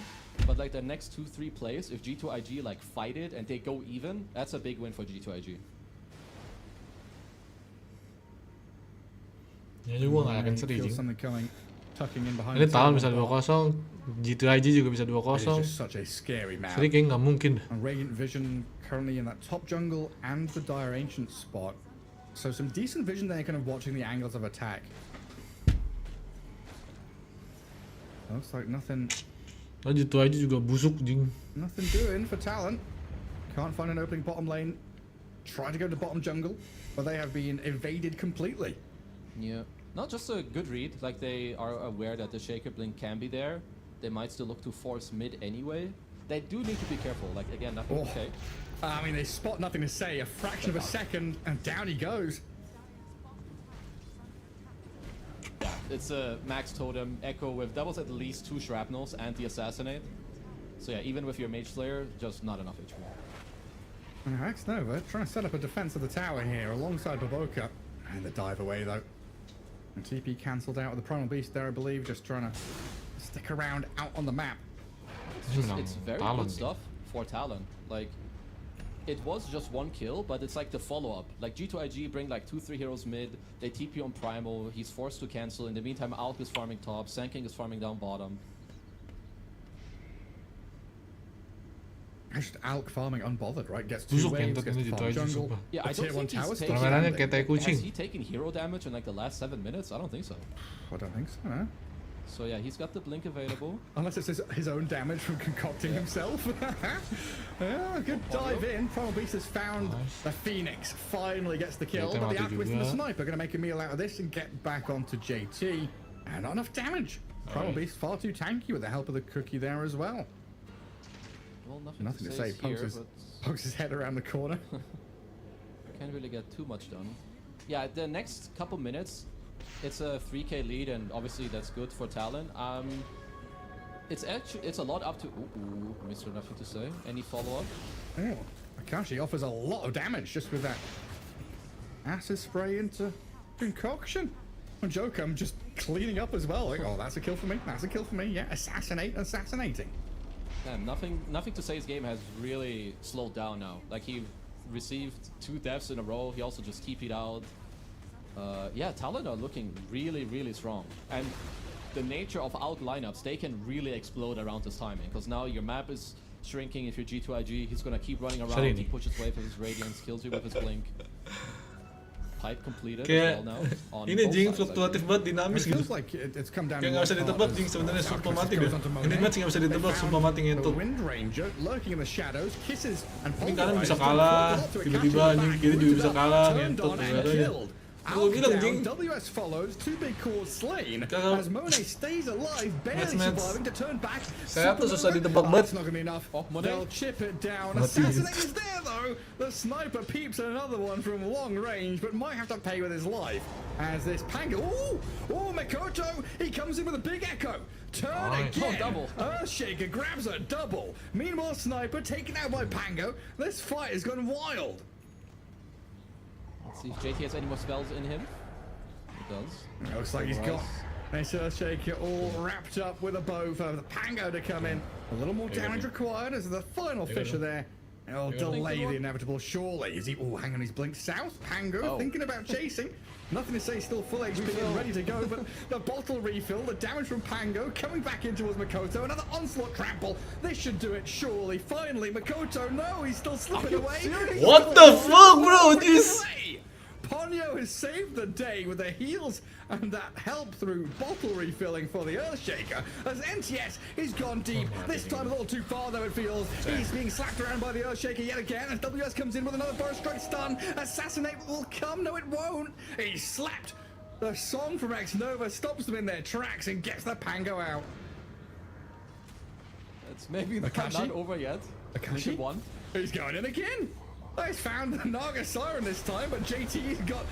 Speaker 8: But like the next 2-3 plays, if G2IG like fight it and they go even, that's a big win for G2IG.
Speaker 3: Ya juga nggak akan sedih
Speaker 4: Feel
Speaker 3: Jing.
Speaker 4: something coming, tucking in behind.
Speaker 3: Ini
Speaker 4: the
Speaker 3: Talon
Speaker 4: table.
Speaker 3: bisa 2-0, G2IG juga bisa
Speaker 4: It's
Speaker 3: 2-0.
Speaker 4: just such a scary map.
Speaker 3: Jadi kayak nggak mungkin.
Speaker 4: And Radiant Vision currently in that top jungle and the Dire Ancient spot. So some decent vision there, kind of watching the angles of attack. Looks like nothing
Speaker 3: G2IG juga busuk Jing.
Speaker 4: Nothing doing for Talon. Can't find an opening bottom lane. Try to go to bottom jungle, but they have been evaded completely.
Speaker 8: Yeah. Not just a good read, like they are aware that the Shaker Blink can be there. They might still look to force mid anyway. They do need to be careful, like again, nothing to say.
Speaker 4: I mean, they spot nothing to say, a fraction of a second, and down he goes.
Speaker 8: It's a max totem, Echo with doubles at least 2 shrapnels and the assassinate. So yeah, even with your mage slayer, just not enough HP.
Speaker 4: And Hex Nova trying to set up a defense of the tower here alongside Baboka. And the dive away though. And TP cancelled out with the Primal Beast there, I believe, just trying to stick around out on the map.
Speaker 8: It's very good stuff for Talon. Like, it was just 1 kill, but it's like the follow-up. Like G2IG bring like 2-3 heroes mid, they TP on Primal, he's forced to cancel. In the meantime, Alk is farming top, Sanking is farming down bottom.
Speaker 4: Just Alk farming unbothered, right? Gets 2
Speaker 3: Busuk
Speaker 4: waves,
Speaker 3: Kentut
Speaker 4: gets
Speaker 3: ini
Speaker 4: to
Speaker 3: gitu
Speaker 4: farm
Speaker 3: aja
Speaker 4: jungle.
Speaker 3: sumpah.
Speaker 8: Yeah, I don't think he's taken...
Speaker 3: Permainannya kayak tai
Speaker 8: Has
Speaker 3: kucing.
Speaker 8: he taken hero damage in like the last 7 minutes? I don't think so.
Speaker 4: I don't think so, no.
Speaker 8: So yeah, he's got the blink available.
Speaker 4: Unless it's his own damage from concocting himself. Yeah, good dive in. Primal Beast has found the Phoenix. Finally gets the kill. But the Alchemist and the Sniper are going to make a meal out of this and get back onto JT. And not enough damage. Primal Beast far too tanky with the help of the cookie there as well.
Speaker 8: Well,
Speaker 4: Nothing to say. Pokes his head around the corner.
Speaker 8: Can't really get too much done. Yeah, the next couple minutes, it's a 3k lead, and obviously that's good for Talon. It's a lot up to... Ooh, Mr. Nothing to say. Any follow-up?
Speaker 4: Oh, Akashi offers a lot of damage just with that acid spray into concoction. And Joker, I'm just cleaning up as well. Like, oh, that's a kill for me. That's a kill for me. Yeah, assassinating.
Speaker 8: Damn, nothing to say. His game has really slowed down now. Like, he received 2 deaths in a row. He also just TP'd out. Yeah, Talon are looking really, really strong. And the nature of Alk lineups, they can really explode around this timing. Because now your map is shrinking. If you're G2IG, he's gonna keep running around. He pushes away with his Radiance, kills you with his Blink. Pipe completed as well now.
Speaker 3: Ini Jing fluktuatif banget, dinamis gitu. Kayak nggak bisa ditebak Jing sebenarnya, sumpah mati deh. Ini match nggak bisa ditebak, sumpah mati ngentut. Ini kanan bisa kalah, tiba-tiba anjing kiri juga bisa kalah, ngentut negaranya. Gue bilang Jing.
Speaker 4: WS follows, 2 big cores slain as Monet stays alive, barely surviving to turn back.
Speaker 3: Saya tuh susah ditebak banget.
Speaker 4: It's not gonna be enough. They'll chip it down. Assassinate is there though. The Sniper peeps another one from long range, but might have to pay with his life. As this Pango, oh, Mikoto, he comes in with a big echo. Turn again.
Speaker 8: Double.
Speaker 4: Earthshaker grabs a double. Meanwhile, Sniper taken out by Pango. This fight has gone wild.
Speaker 8: Let's see if JT has any more spells in him. He does.
Speaker 4: Looks like he's got this Earthshaker all wrapped up with a bow for the Pango to come in. A little more damage required as the final fisher there. It'll delay the inevitable, surely. Is he? Oh, hang on, he's blinked south. Pango thinking about chasing. Nothing to say, still full HP and ready to go, but the bottle refill, the damage from Pango coming back in towards Mikoto, another onslaught trample. This should do it, surely. Finally, Mikoto, no, he's still slipping away.
Speaker 3: What the fuck, bro? This...
Speaker 4: Ponyo has saved the day with the heals and that help through bottle refilling for the Earthshaker as NTS is gone deep. This time a little too far though it feels. He's being slapped around by the Earthshaker yet again as WS comes in with another burst strike stun. Assassinate will come. No, it won't. He's slapped. The song from X Nova stops them in their tracks and gets the Pango out.
Speaker 8: It's maybe not over yet.
Speaker 4: Akashi?
Speaker 8: One.
Speaker 4: He's going in again. He's found the Naga Siren this time, but JT's got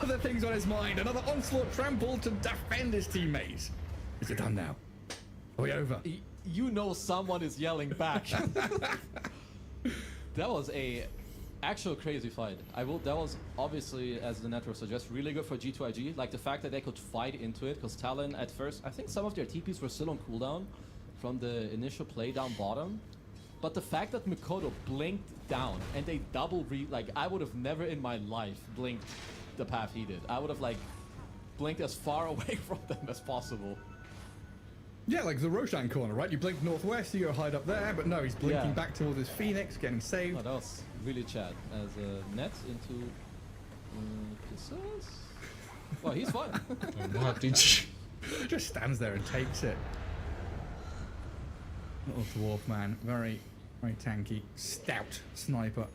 Speaker 4: other things on his mind. Another onslaught trample to defend his teammates. Is it done now? Are we over?
Speaker 8: you know someone is yelling back. That was a actual crazy fight. That was obviously, as the network suggests, really good for G2IG. Like the fact that they could fight into it, because Talon at first, I think some of their TPs were still on cooldown from the initial play down bottom. But the fact that Mikoto blinked down and they double like I would have never in my life blinked the path he did. I would have like blinked as far away from them as possible.
Speaker 4: Yeah, like the Roshan corner, right? You blink northwest, you go hide up there, but no, he's blinking back towards his Phoenix, getting saved.
Speaker 8: Oh, that was really Chad. As a net into Kisses. Well, he's fine.
Speaker 4: Just stands there and takes it. Little dwarf man, very, very tanky, stout sniper.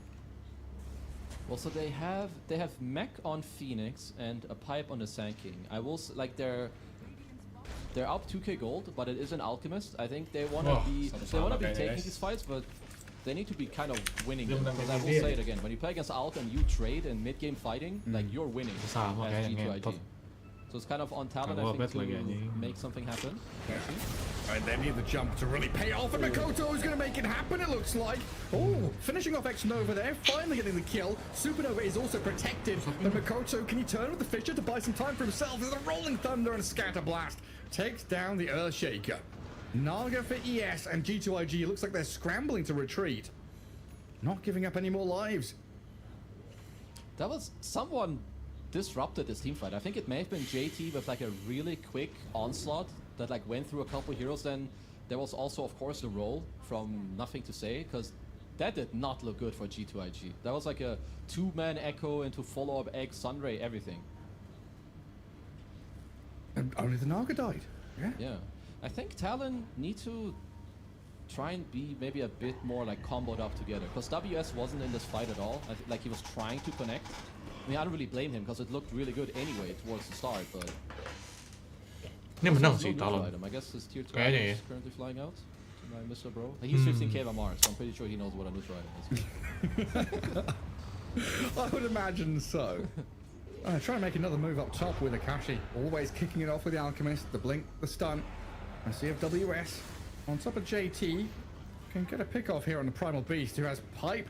Speaker 8: Well, so they have mech on Phoenix and a pipe on the Sand King. I will like they're up 2k gold, but it is an alchemist. I think they want to be taking these fights, but they need to be kind of winning them. Because I will say it again: when you play against Alk and you trade in mid game fighting, like you're winning as G2IG. So it's kind of on Talon, I think, to make something happen.
Speaker 4: And they need the jump to really pay off, and Mikoto is going to make it happen, it looks like. Oh, finishing off X-Nova there, finally getting the kill. Supernova is also protected, but Mikoto, can he turn with the Fisher to buy some time for himself? There's a Rolling Thunder and Scatter Blast. Takes down the Earthshaker. Naga for ES and G2IG, looks like they're scrambling to retreat. Not giving up any more lives.
Speaker 8: That was someone disrupted this team fight. I think it may have been JT with like a really quick onslaught that like went through a couple heroes. Then there was also, of course, the roll from Nothing to Say, because that did not look good for G2IG. That was like a 2-man echo into follow-up egg, Sunray, everything.
Speaker 4: And only the Naga died.
Speaker 8: Yeah. I think Talon need to try and be maybe a bit more like comboed up together, because WS wasn't in this fight at all. Like he was trying to connect. I mean, I don't really blame him because it looked really good anyway towards the start, but...
Speaker 3: Ini menang sih Talon.
Speaker 8: I guess his tier 2
Speaker 3: Kayaknya
Speaker 8: is currently flying out to my Mr. Bro. Like, he's 15k MMR, so I'm pretty sure he knows what a neutral item is.
Speaker 4: I would imagine so. Trying to make another move up top with Akashi. Always kicking it off with the Alchemist, the blink, the stun. I see if WS on top of JT can get a pick off here on the Primal Beast, who has Pipe,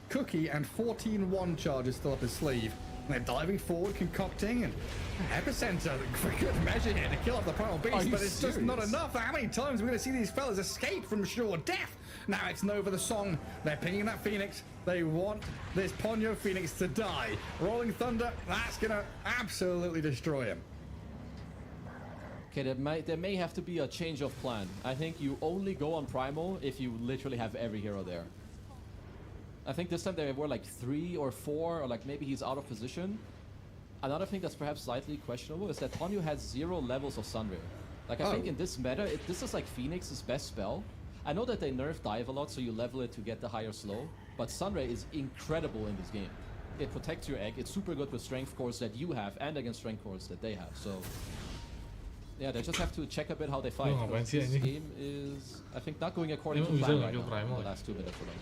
Speaker 4: Cookie, and 14-1 charges still up his sleeve. And they're diving forward, concocting, and Epicenter for good measure here to kill off the Primal Beast, but it's just not enough. How many times are we going to see these fellas escape from sure death? Now it's Nova the song. They're pinging that Phoenix. They want this Ponyo Phoenix to die. Rolling Thunder, that's going to absolutely destroy him.
Speaker 8: Okay, there may have to be a change of plan. I think you only go on Primal if you literally have every hero there. I think this time there were like 3 or 4, or like maybe he's out of position. Another thing that's perhaps slightly questionable is that Ponyo has 0 levels of Sunray. Like I think in this meta, this is like Phoenix's best spell. I know that they nerf dive a lot, so you level it to get the higher slow, but Sunray is incredible in this game. It protects your egg, it's super good with strength cores that you have, and against strength cores that they have, so... Yeah, they just have to check a bit how they fight. This game is, I think, not going according to plan right now, the last 2 minutes for them.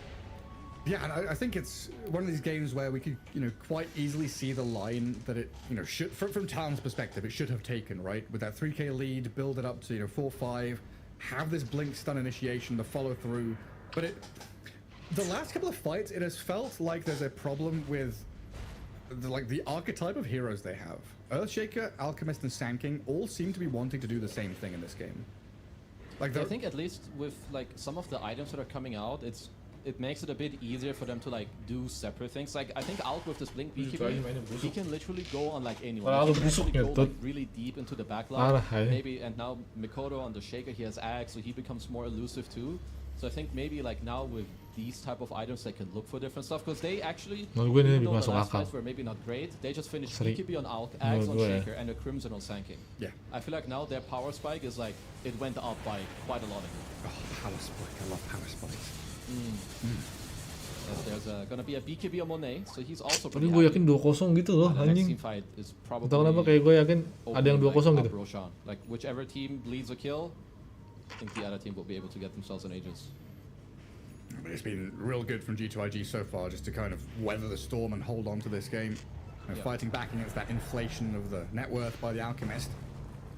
Speaker 4: Yeah, and I think it's one of these games where we could, quite easily see the line that it, should, from Talon's perspective, it should have taken, right? With that 3k lead, build it up to, 4-5, have this blink stun initiation, the follow through. But the last couple of fights, it has felt like there's a problem with, the archetype of heroes they have. Earthshaker, Alchemist, and Sand King all seem to be wanting to do the same thing in this game. Like
Speaker 8: I think at least with, like, some of the items that are coming out, it makes it a bit easier for them to like do separate things. Like I think Alk with this blink BKB, he can literally go on like anyone. He can actually go like really deep into the backline. Maybe, and now Mikoto on the Shaker, he has Axe, so he becomes more elusive too. So I think maybe like now with these type of items, they can look for different stuff, because they actually, even though the last fights were maybe not great, they just finished BKB on Alk, Axe on Shaker, and a Crimson on Sand King.
Speaker 4: Yeah.
Speaker 8: I feel like now their power spike is like, it went up by quite a lot.
Speaker 4: Oh, power spike, I love power spikes.
Speaker 8: There's gonna be a BKB on Monet, so he's also
Speaker 3: Tapi gue yakin 2-0 gitu loh, anjing. Entah kenapa kayak gue yakin ada yang 2-0 gitu.
Speaker 8: Like whichever team leads a kill, I think the other team will be able to get themselves an Aegis.
Speaker 4: It's been real good from G2IG so far, just to kind of weather the storm and hold on to this game. Fighting back against that inflation of the net worth by the Alchemist.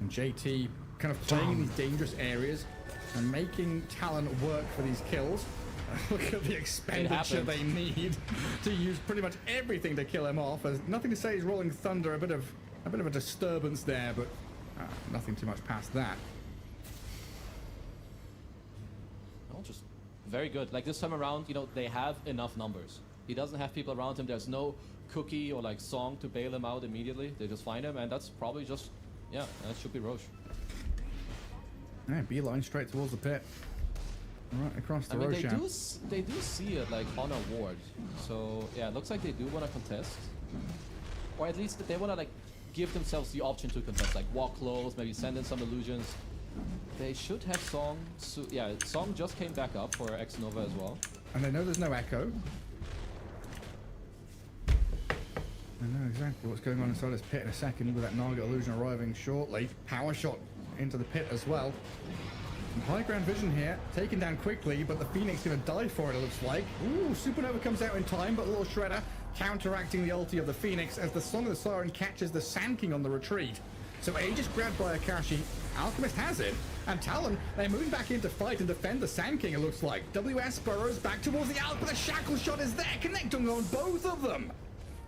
Speaker 4: And JT kind of playing in these dangerous areas. and making Talon work for these kills. Look at the expenditure they need to use pretty much everything to kill him off. There's nothing to say he's rolling thunder, a bit of a disturbance there, but nothing too much past that.
Speaker 8: Well, just very good. Like this time around, you know, they have enough numbers. He doesn't have people around him. There's no cookie or like song to bail him out immediately. They just find him, and that's probably just, yeah, that should be Roche.
Speaker 4: Yeah, beeline straight towards the pit. Right across the Roshan.
Speaker 8: They do see it like on a ward. So yeah, it looks like they do want to contest. Or at least they want to like give themselves the option to contest, like walk close, maybe send in some illusions. They should have Song. So, yeah, Song just came back up for X Nova as well.
Speaker 4: And they know there's no echo. I know exactly what's going on inside this pit in a second with that Naga illusion arriving shortly. Power shot into the pit as well. Some high ground vision here, taken down quickly, but the Phoenix gonna die for it, it looks like. Ooh, Supernova comes out in time, but a little Shredder counteracting the ulti of the Phoenix as the Song of the Siren catches the Sand King on the retreat. So Aegis grabbed by Akashi, Alchemist has it, and Talon, they're moving back in to fight and defend the Sand King, it looks like. WS burrows back towards the Alp, but the Shackle shot is there, connecting on both of them.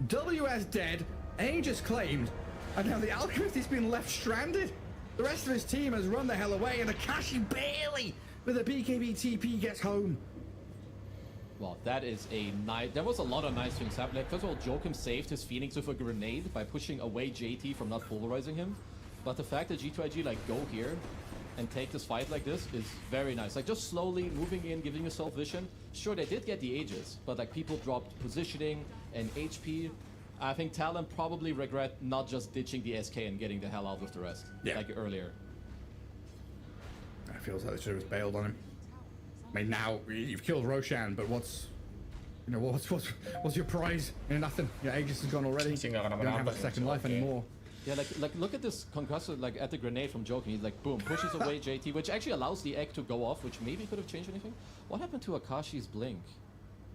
Speaker 4: WS dead, Aegis claimed, and now the Alchemist has been left stranded. The rest of his team has run the hell away, and Akashi barely, with a BKB TP, gets home.
Speaker 8: Well, that is a nice... There was a lot of nice things happening. First of all, Joachim saved his Phoenix with a grenade by pushing away JT from not polarizing him. But the fact that G2IG like go here and take this fight like this is very nice. Like just slowly moving in, giving yourself vision. Sure, they did get the Aegis, but like people dropped positioning and HP. I think Talon probably regret not just ditching the SK and getting the hell out with the rest, like earlier.
Speaker 4: It feels like they should have bailed on him. I mean, now you've killed Roshan, but what's your prize? You know, nothing. Your Aegis is gone already. You don't have a second life anymore.
Speaker 8: Yeah, like look at this concussor, like at the grenade from Joking. He's like, boom, pushes away JT, which actually allows the egg to go off, which maybe could have changed anything. What happened to Akashi's blink?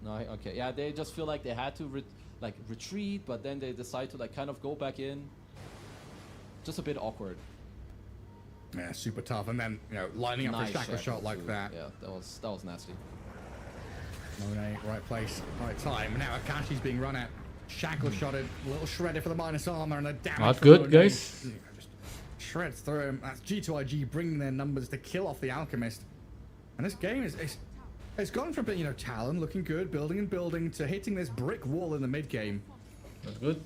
Speaker 8: No, okay, yeah, they just feel like they had to retreat, but then they decide to like kind of go back in. Just a bit awkward.
Speaker 4: Yeah, super tough, and then lining up for a shackle shot like that.
Speaker 8: Yeah, that was nasty.
Speaker 4: Monet, right place, right time. Now Akashi's being run at, shackle shotted, a little shredded for the minus armor, and a damage.
Speaker 3: Not good, guys.
Speaker 4: Just shreds through him. That's G2IG bringing their numbers to kill off the Alchemist. And this game it's gone from being Talon looking good, building and building, to hitting this brick wall in the mid game.
Speaker 3: Not good.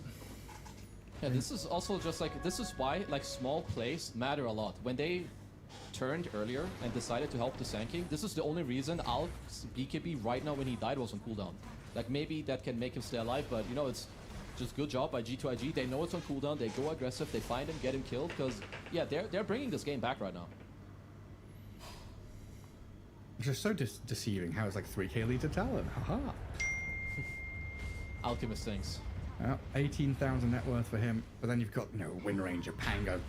Speaker 8: Yeah, this is also just like, this is why like small plays matter a lot. When they turned earlier and decided to help the Sand King, this is the only reason Alk's BKB right now when he died was on cooldown. Like maybe that can make him stay alive, but it's just good job by G2IG. They know it's on cooldown, they go aggressive, they find him, get him killed, because yeah, they're bringing this game back right now.
Speaker 4: Which is so deceiving how it's like 3k lead to Talon. Haha.
Speaker 8: Alchemist things.
Speaker 4: 18,000 net worth for him, but then you've got Wind Ranger, Pango,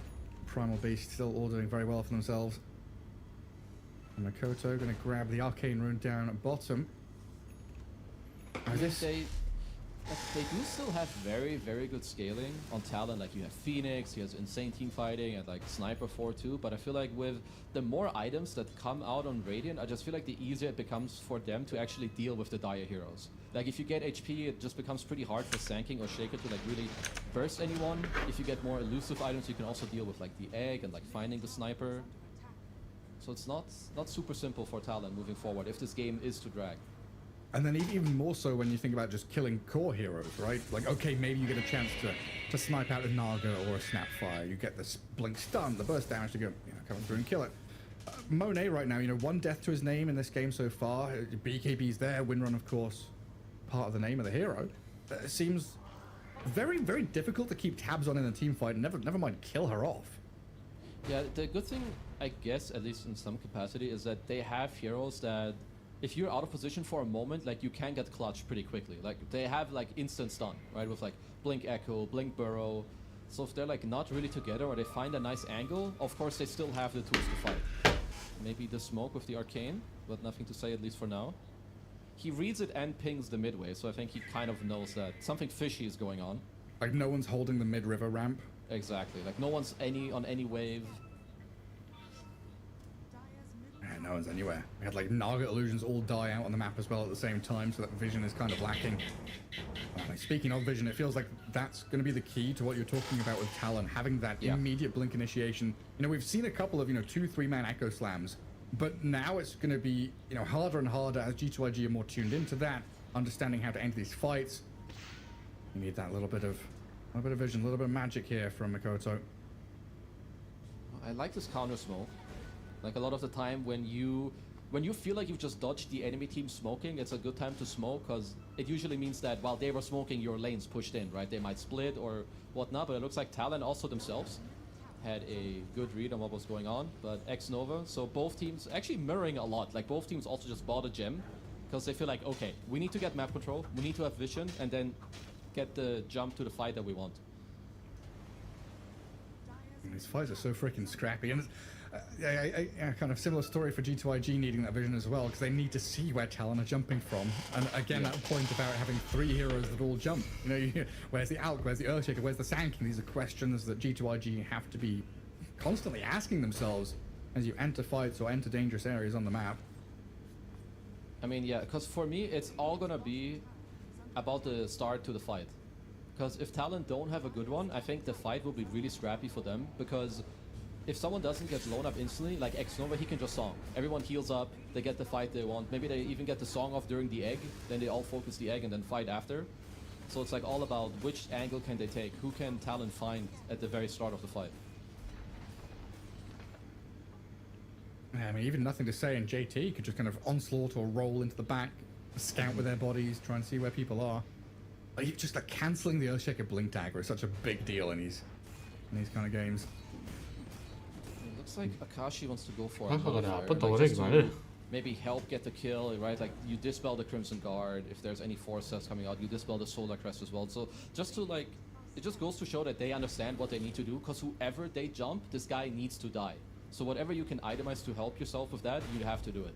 Speaker 4: Primal Beast still all doing very well for themselves. And Makoto going to grab the Arcane Rune down at bottom.
Speaker 8: They do still have very, very good scaling on Talon. Like you have Phoenix, he has insane team fighting, and like Sniper 4-2. But I feel like with the more items that come out on Radiant, I just feel like the easier it becomes for them to actually deal with the dire heroes. Like if you get HP, it just becomes pretty hard for Sand King or Shaker to like really burst anyone. If you get more elusive items, you can also deal with like the egg and like finding the sniper. So it's not super simple for Talon moving forward if this game is to drag.
Speaker 4: And then even more so when you think about just killing core heroes, right? Like, okay, maybe you get a chance to snipe out a Naga or a Snapfire. You get this blink stun, the burst damage to go come through and kill it. Monet right now, one death to his name in this game so far. BKB's there, Windrun, of course, part of the name of the hero. It seems very, very difficult to keep tabs on in a team fight, and never mind kill her off.
Speaker 8: Yeah, the good thing, I guess, at least in some capacity, is that they have heroes that if you're out of position for a moment, like you can get clutched pretty quickly. Like they have like instant stun, right? With like Blink Echo, Blink Burrow. So if they're like not really together or they find a nice angle, of course they still have the tools to fight. Maybe the smoke with the arcane, but nothing to say at least for now. He reads it and pings the midway, so I think he kind of knows that something fishy is going on.
Speaker 4: Like no one's holding the mid-river ramp.
Speaker 8: Exactly. Like no one's on any wave.
Speaker 4: no one's anywhere. We had like Naga illusions all die out on the map as well at the same time, so that vision is kind of lacking. Speaking of vision, it feels like that's going to be the key to what you're talking about with Talon, having that immediate blink initiation. You know, we've seen a couple of, 2-3-man echo slams, but now it's going to be, harder and harder as G2IG are more tuned into that, understanding how to enter these fights. You need that little bit of vision, a little bit of magic here from Makoto.
Speaker 8: I like this counter smoke. Like a lot of the time when you feel like you've just dodged the enemy team smoking, it's a good time to smoke, because it usually means that while they were smoking, your lane's pushed in, right? They might split or whatnot, but it looks like Talon also themselves had a good read on what was going on. But X-Nova, so both teams actually mirroring a lot. Like both teams also just bought a gem because they feel like, okay, we need to get map control, we need to have vision, and then get the jump to the fight that we want.
Speaker 4: These fights are so freaking scrappy, and kind of similar story for G2IG needing that vision as well, because they need to see where Talon are jumping from. And again, that point about having 3 heroes that all jump. Where's the Alk? Where's the Earthshaker? Where's the Sand King? These are questions that G2IG have to be constantly asking themselves as you enter fights or enter dangerous areas on the map.
Speaker 8: I mean, yeah, because for me, it's all gonna be about the start to the fight. Because if Talon don't have a good one, I think the fight will be really scrappy for them, because if someone doesn't get blown up instantly, like X-Nova, he can just song. Everyone heals up, they get the fight they want. Maybe they even get the song off during the egg, then they all focus the egg and then fight after. So it's like all about which angle can they take, who can Talon find at the very start of the fight.
Speaker 4: I mean, even nothing to say, and JT could just kind of onslaught or roll into the back, scout with their bodies, try and see where people are. Like, just like cancelling the Earthshaker blink dagger is such a big deal in these kind of games.
Speaker 8: It looks like Akashi wants to go for maybe help get the kill, right? Like you dispel the Crimson Guard. If there's any force that's coming out, you dispel the Solar Crest as well. So just to like, it just goes to show that they understand what they need to do, because whoever they jump, this guy needs to die. So whatever you can itemize to help yourself with that, you have to do it.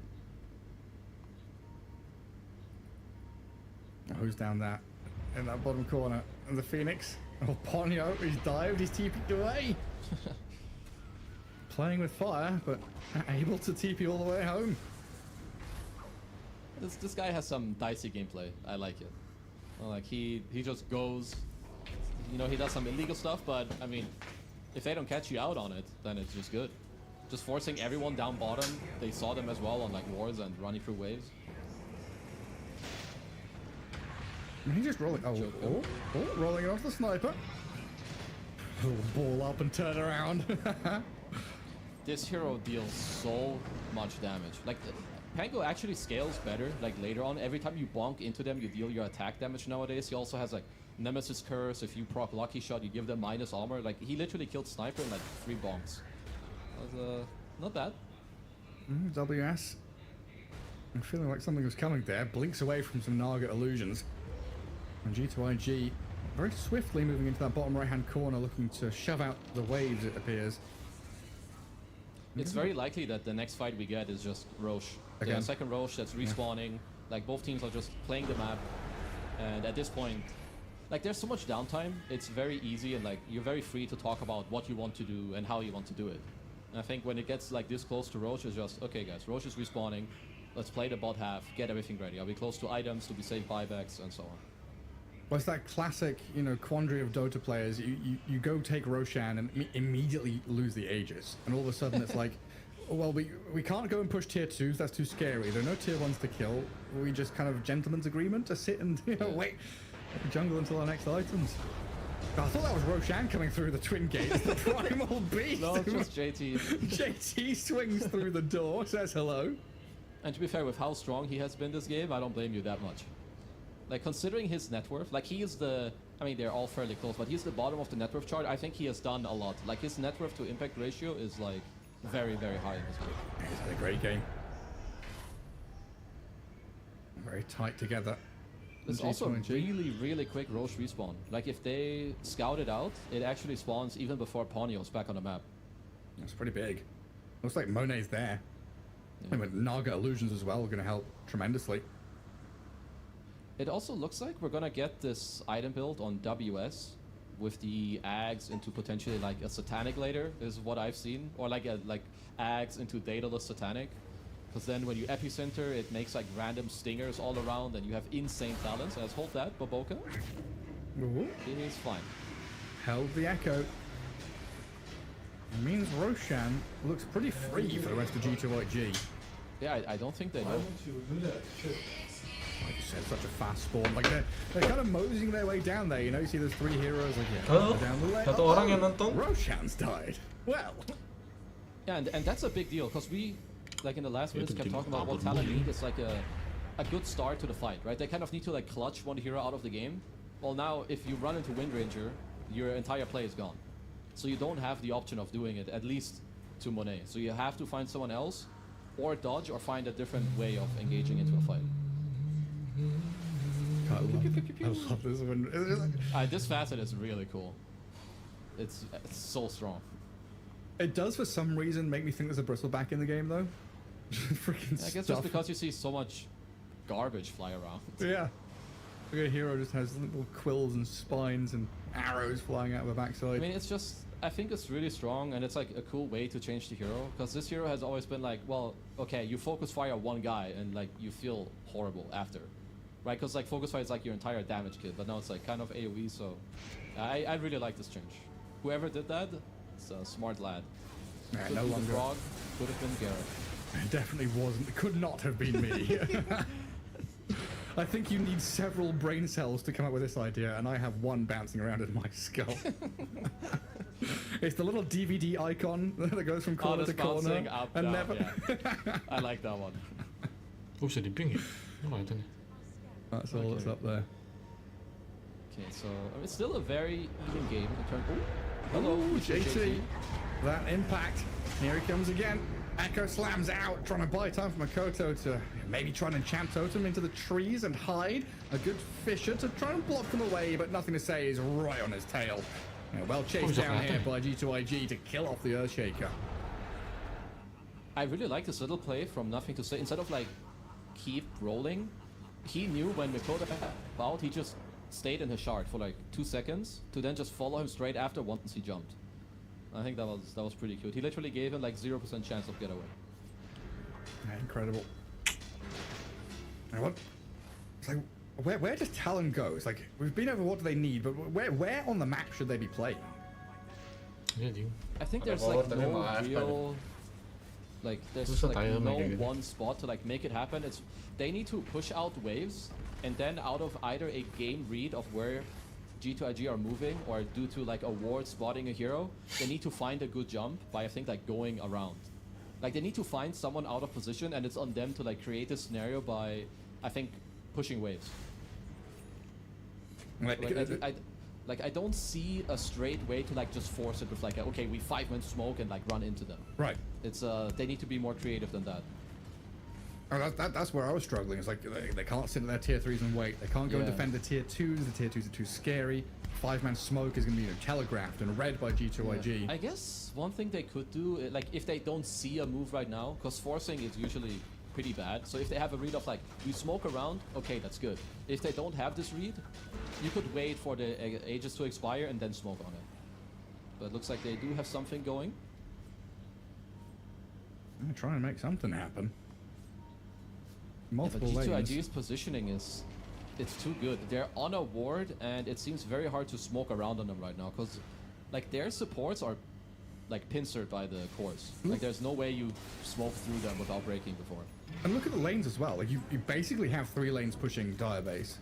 Speaker 4: Who's down that in that bottom corner? And the Phoenix. Oh, Ponyo, he's dived, he's TP'd away. Playing with fire, but able to TP all the way home.
Speaker 8: This guy has some dicey gameplay. I like it. Like he just goes, he does some illegal stuff, but I mean, if they don't catch you out on it, then it's just good. Just forcing everyone down bottom. They saw them as well on like wards and running through waves.
Speaker 4: He's just rolling. Rolling it off the sniper. Ball up and turn around.
Speaker 8: This hero deals so much damage. Like Pango actually scales better. Like later on, every time you bonk into them, you deal your attack damage nowadays. He also has like Nemesis Curse. If you proc Lucky Shot, you give them minus armor. Like he literally killed Sniper in like 3 bonks. That was not bad.
Speaker 4: WS. I'm feeling like something was coming there. Blinks away from some Naga illusions. And G2IG very swiftly moving into that bottom right-hand corner, looking to shove out the waves, it appears.
Speaker 8: It's very likely that the next fight we get is just Roche.
Speaker 4: Again.
Speaker 8: The second Roche that's respawning. Yeah. Like both teams are just playing the map. And at this point, like there's so much downtime, it's very easy and like you're very free to talk about what you want to do and how you want to do it. And I think when it gets like this close to Roche, it's just, okay guys, Roche is respawning. Let's play the bot half, get everything ready. Are we close to items? Do we save buybacks? And so on.
Speaker 4: Well, it's that classic, quandary of Dota players. You go take Roshan and immediately lose the Aegis. And all of a sudden it's like, well, we can't go and push tier 2s, that's too scary. There are no tier 1s to kill. We just kind of gentleman's agreement to sit and, wait, jungle until our next items. I thought that was Roshan coming through the twin gates, the primal beast.
Speaker 8: No, it's just JT.
Speaker 4: JT swings through the door, says hello.
Speaker 8: And to be fair, with how strong he has been this game, I don't blame you that much. Like, considering his net worth, like, he is I mean, they're all fairly close, but he's the bottom of the net worth chart. I think he has done a lot. Like, his net worth to impact ratio is, like, very, very high in this game.
Speaker 4: He's had a great game. Very tight together.
Speaker 8: It's also really, really quick Roche respawn. Like, if they scout it out, it actually spawns even before Ponyo's back on the map.
Speaker 4: That's pretty big. Looks like Monet's there. Yeah. And with Naga illusions as well are going to help tremendously.
Speaker 8: It also looks like we're gonna get this item build on WS with the Ags into potentially like a Satanic later, is what I've seen, or like Ags into Daedalus Satanic. Because then when you epicenter, it makes like random stingers all around and you have insane talents. Let's hold that, Baboka.
Speaker 4: Ooh.
Speaker 8: He's fine.
Speaker 4: Held the echo. It means Roshan looks pretty free for the rest of G2IG.
Speaker 8: Yeah, I don't think they know.
Speaker 4: Like you said, such a fast spawn. Like they're kind of moseying their way down there. You know, you see those 3 heroes like
Speaker 3: Oh,
Speaker 4: down the lane.
Speaker 3: satu orang yang nonton.
Speaker 4: Roshan's died. Well.
Speaker 8: Yeah, and that's a big deal because we, like in the last minutes, kept talking about what Talon need is like a good start to the fight, right? They kind of need to like clutch one hero out of the game. Well, now if you run into Wind Ranger, your entire play is gone. So you don't have the option of doing it, at least to Monet. So you have to find someone else, or dodge, or find a different way of engaging into a fight.
Speaker 4: I love this one.
Speaker 8: This facet is really cool. It's so strong.
Speaker 4: It does for some reason make me think there's a bristleback in the game though. Freaking
Speaker 8: I guess
Speaker 4: stuff.
Speaker 8: just because you see so much garbage fly around.
Speaker 4: Yeah. Like a hero just has little quills and spines and arrows flying out of the backside.
Speaker 8: I mean, it's just, I think it's really strong and it's like a cool way to change the hero. Because this hero has always been like, well, okay, you focus fire one guy and like you feel horrible after. Right? Because like focus fire is like your entire damage kit, but now it's like kind of AoE, so I really like this change. Whoever did that, it's a smart lad.
Speaker 4: Yeah,
Speaker 8: Could
Speaker 4: no
Speaker 8: be the
Speaker 4: longer.
Speaker 8: Frog, could have been Garrett.
Speaker 4: It definitely wasn't. It could not have been me. I think you need several brain cells to come up with this idea, and I have one bouncing around in my skull. It's the little DVD icon that goes from corner to corner.
Speaker 8: Bouncing up,
Speaker 4: and
Speaker 8: down,
Speaker 4: never.
Speaker 8: yeah. I like that one.
Speaker 3: Oh, bisa diping ya? Oh, itu nih.
Speaker 4: That's all that's up there.
Speaker 8: Okay, so it's still a very even game in terms. Hello,
Speaker 4: Ooh,
Speaker 8: Mr.
Speaker 4: JT. That impact. Here he comes again. Echo slams out, trying to buy time for Makoto to maybe try and enchant Totem into the trees and hide. A good Fisher to try and block them away, but nothing to say is right on his tail. Well chased down here by G2IG to kill off the Earthshaker.
Speaker 8: I really like this little play from Nothing to Say. Instead of like keep rolling, he knew when Makoto out, he just stayed in his shard for like 2 seconds to then just follow him straight after once he jumped. I think that was pretty cute. He literally gave him like 0% chance of getaway.
Speaker 4: Yeah, incredible. And what? It's like, where does Talon go? It's like we've been over what do they need, but where on the map should they be playing?
Speaker 8: I think there's like no real, like there's like no one spot to like make it happen. It's they need to push out waves, and then out of either a game read of where G2IG are moving, or due to like a ward spotting a hero, they need to find a good jump by I think like going around. Like they need to find someone out of position, and it's on them to like create a scenario by I think pushing waves. I don't see a straight way to like just force it with like okay, we 5-man smoke and like run into them.
Speaker 4: Right.
Speaker 8: It's they need to be more creative than that.
Speaker 4: Oh, that's where I was struggling. It's like they can't sit in their tier 3s and wait. They can't go and defend the tier 2s. The tier 2s are too scary. 5-man smoke is going to be telegraphed and read by G2IG.
Speaker 8: Yeah. I guess one thing they could do, like if they don't see a move right now, because forcing is usually pretty bad. So if they have a read of like, we smoke around, okay, that's good. If they don't have this read, you could wait for the ages to expire and then smoke on it. But it looks like they do have something going.
Speaker 4: I'm going to try and make something happen. Multiple
Speaker 8: but
Speaker 4: lanes.
Speaker 8: G2IG's positioning is, it's too good. They're on a ward and it seems very hard to smoke around on them right now because like their supports are like pincered by the cores. Like there's no way you smoke through them without breaking before.
Speaker 4: And look at the lanes as well. Like you basically have 3 lanes pushing Direbase.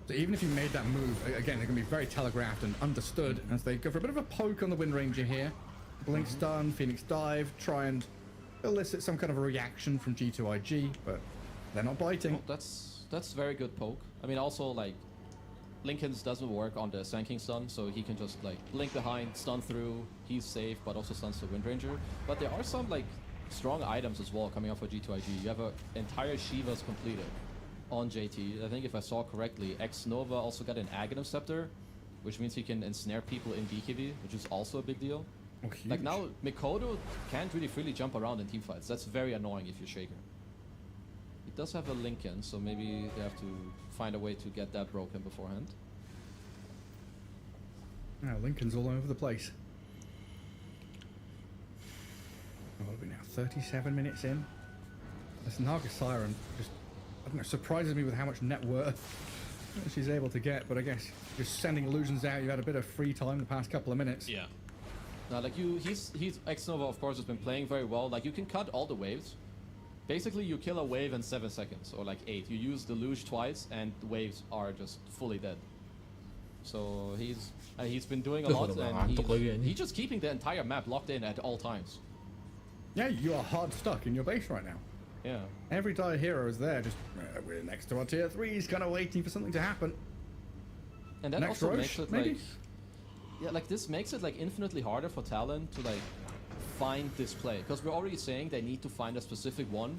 Speaker 4: So even if you made that move, again, they're going to be very telegraphed and understood as they go for a bit of a poke on the Wind Ranger here. Blink stun, Phoenix dive, try and elicit some kind of a reaction from G2IG, but they're not biting.
Speaker 8: Well, that's very good poke. I mean, also like Lincoln's doesn't work on the Sanking stun, so he can just like blink behind, stun through. He's safe, but also stuns the Wind Ranger. But there are some like strong items as well coming up for G2IG. You have an entire Shiva's completed on JT. I think if I saw correctly, X Nova also got an Aghanim Scepter, which means he can ensnare people in BKB, which is also a big deal.
Speaker 4: Oh,
Speaker 8: like now, Mikoto can't really freely jump around in teamfights. That's very annoying if you're Shaker. He does have a Lincoln, so maybe they have to find a way to get that broken beforehand.
Speaker 4: Now Lincoln's all over the place. What are we now? 37 minutes in? This Naga Siren just, I don't know, surprises me with how much net worth she's able to get, but I guess just sending illusions out, you had a bit of free time the past couple of minutes.
Speaker 8: Yeah. Now, like he's X-Nova, of course, has been playing very well. Like, you can cut all the waves. Basically, you kill a wave in 7 seconds, or like 8. You use the luge twice, and the waves are just fully dead. So he's been doing a lot, and he's just keeping the entire map locked in at all times.
Speaker 4: Yeah, you are hard stuck in your base right now.
Speaker 8: Yeah.
Speaker 4: Every dire hero is there, just we're next to our tier 3s, kind of waiting for something to happen.
Speaker 8: And that
Speaker 4: Next
Speaker 8: also
Speaker 4: Roche,
Speaker 8: makes it
Speaker 4: maybe?
Speaker 8: like, yeah, like this makes it like infinitely harder for Talon to like find this play, because we're already saying they need to find a specific one.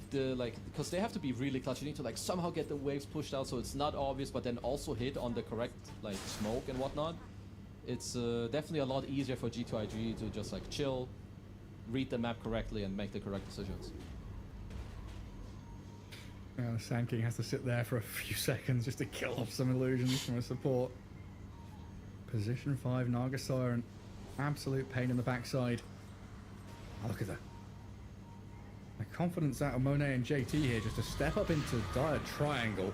Speaker 8: Because they have to be really clutch. You need to like somehow get the waves pushed out so it's not obvious, but then also hit on the correct like smoke and whatnot. It's definitely a lot easier for G2IG to just like chill, read the map correctly, and make the correct decisions.
Speaker 4: The Sand King has to sit there for a few seconds just to kill off some illusions from a support. Position 5 Naga Siren. Absolute pain in the backside. Oh, look at that. The confidence out of Monet and JT here just to step up into dire triangle,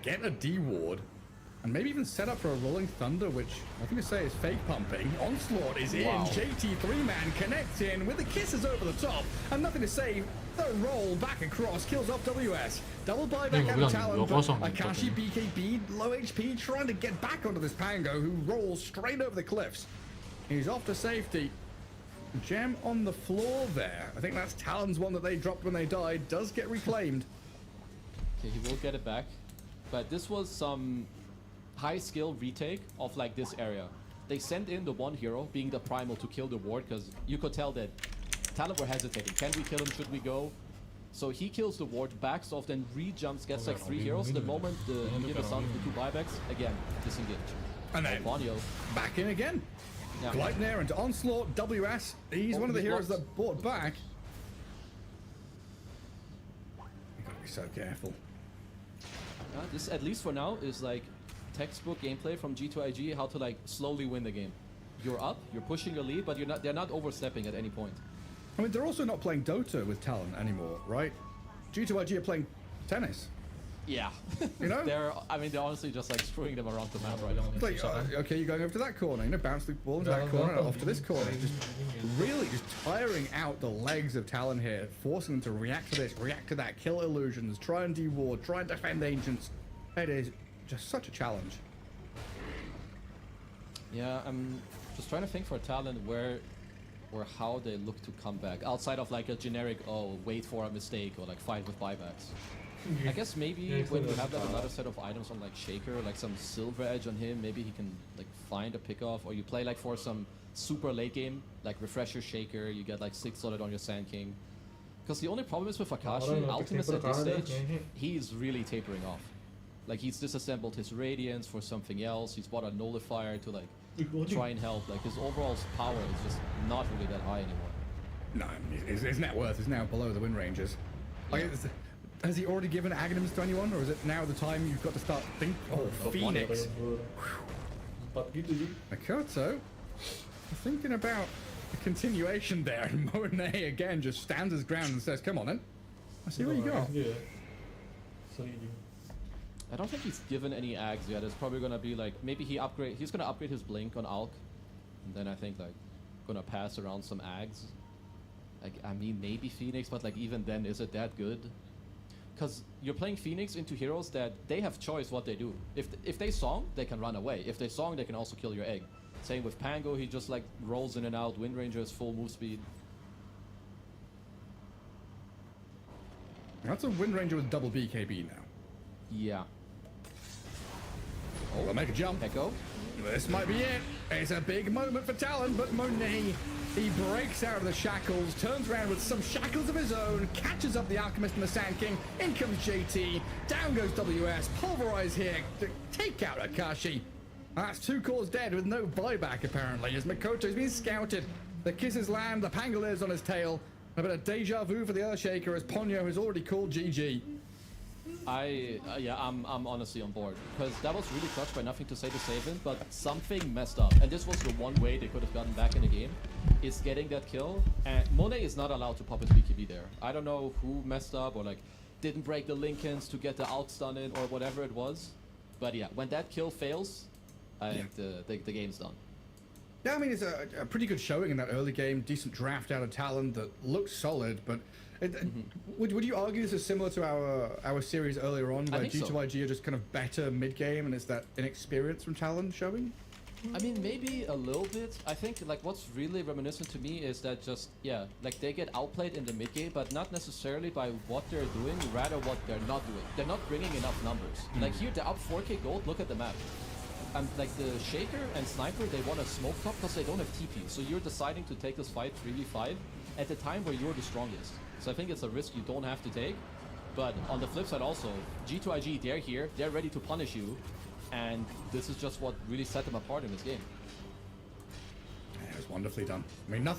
Speaker 4: get a D ward, and maybe even set up for a Rolling Thunder, which nothing to say is fake pumping. Onslaught is in. JT 3-man connects in with the kisses over the top, and nothing to say. The roll back across kills off WS. Double buyback out of Talon, but Akashi BKB low HP trying to get back onto this Pango who rolls straight over the cliffs. He's off to safety. Gem on the floor there. I think that's Talon's one that they dropped when they died. Does get reclaimed.
Speaker 8: Okay, he will get it back. But this was some high skill retake of like this area. They sent in the one hero being the primal to kill the ward, because you could tell that Talon were hesitating. Can we kill him? Should we go? So he kills the ward, backs off, then re-jumps, gets like 3 heroes. The moment you give a sound for 2 buybacks, again, disengage.
Speaker 4: And then back in again. Yeah. Gleipnir into Onslaught, WS. He's one of the heroes that bought back. You gotta be so careful.
Speaker 8: This, at least for now, is like textbook gameplay from G2IG, how to like slowly win the game. You're up, you're pushing your lead, but they're not overstepping at any point.
Speaker 4: I mean, they're also not playing Dota with Talon anymore, right? G2IG are playing tennis.
Speaker 8: Yeah.
Speaker 4: You know?
Speaker 8: they're honestly just like screwing them around the map right now.
Speaker 4: Like, okay, you're going over to that corner, you know, bounce the ball into that corner, off to this corner. Just really just tiring out the legs of Talon here, forcing them to react to this, react to that, kill illusions, try and de-ward, try and defend ancients. It is just such a challenge.
Speaker 8: Yeah, I'm just trying to think for Talon where or how they look to come back, outside of like a generic, oh, wait for a mistake or like fight with buybacks. I guess maybe when you have like another set of items on like Shaker, like some Silver Edge on him, maybe he can like find a pickoff, or you play like for some super late game, like Refresher Shaker, you get like 6 solid on your Sand King. Because the only problem is with Akashi, Ultimates at this stage, he's really tapering off. Like he's disassembled his Radiance for something else, he's bought a Nullifier to like try and help. Like his overall power is just not really that high anymore.
Speaker 4: No, his net worth is now below the win ranges. Like, has he already given Aghanims to anyone, or is it now the time you've got to start thinking? Oh, Phoenix. Makoto, thinking about a continuation there, and Monet again just stands his ground and says, "Come on, then. I see what you got."
Speaker 8: I don't think he's given any Ags yet. It's probably gonna be like maybe he's gonna upgrade his Blink on Alk, and then I think like gonna pass around some Ags. Like I mean maybe Phoenix, but like even then, is it that good? Because you're playing Phoenix into heroes that they have choice what they do. If they song, they can run away. If they song, they can also kill your egg. Same with Pango, he just like rolls in and out. Wind Ranger is full move speed.
Speaker 4: That's a Wind Ranger with double BKB now.
Speaker 8: Yeah.
Speaker 4: Oh, we'll make a jump.
Speaker 8: Echo.
Speaker 4: This might be it. It's a big moment for Talon, but Monet, he breaks out of the shackles, turns around with some shackles of his own, catches up the Alchemist and the Sand King. In comes JT. Down goes WS. Pulverize here to take out Akashi. That's 2 cores dead with no buyback, apparently, as Makoto's been scouted. The kisses land, the Pangoliers on his tail. A bit of deja vu for the Earthshaker as Ponyo has already called GG.
Speaker 8: Yeah, I'm honestly on board because that was really clutch by nothing to say to save him, but something messed up, and this was the one way they could have gotten back in the game, is getting that kill. And Monet is not allowed to pop his BKB there. I don't know who messed up or like didn't break the Lincolns to get the out stun in or whatever it was, but yeah, when that kill fails, I think the game's done.
Speaker 4: Yeah, I mean, it's a pretty good showing in that early game. Decent draft out of Talon that looks solid, but would you argue this is similar to our series earlier on, where G2IG are just kind of better mid game, and it's that inexperience from Talon showing?
Speaker 8: I mean, maybe a little bit. I think like what's really reminiscent to me is that just like they get outplayed in the mid game, but not necessarily by what they're doing, rather what they're not doing. They're not bringing enough numbers. Like here, they're up 4k gold. Look at the map. Like the Shaker and Sniper, they want to smoke top because they don't have TP. So you're deciding to take this fight 3v5 at the time where you're the strongest. So I think it's a risk you don't have to take. But on the flip side also, G2IG, they're here, they're ready to punish you. And this is just what really set them apart in this game.
Speaker 4: Yeah, it was wonderfully done. I mean, nothing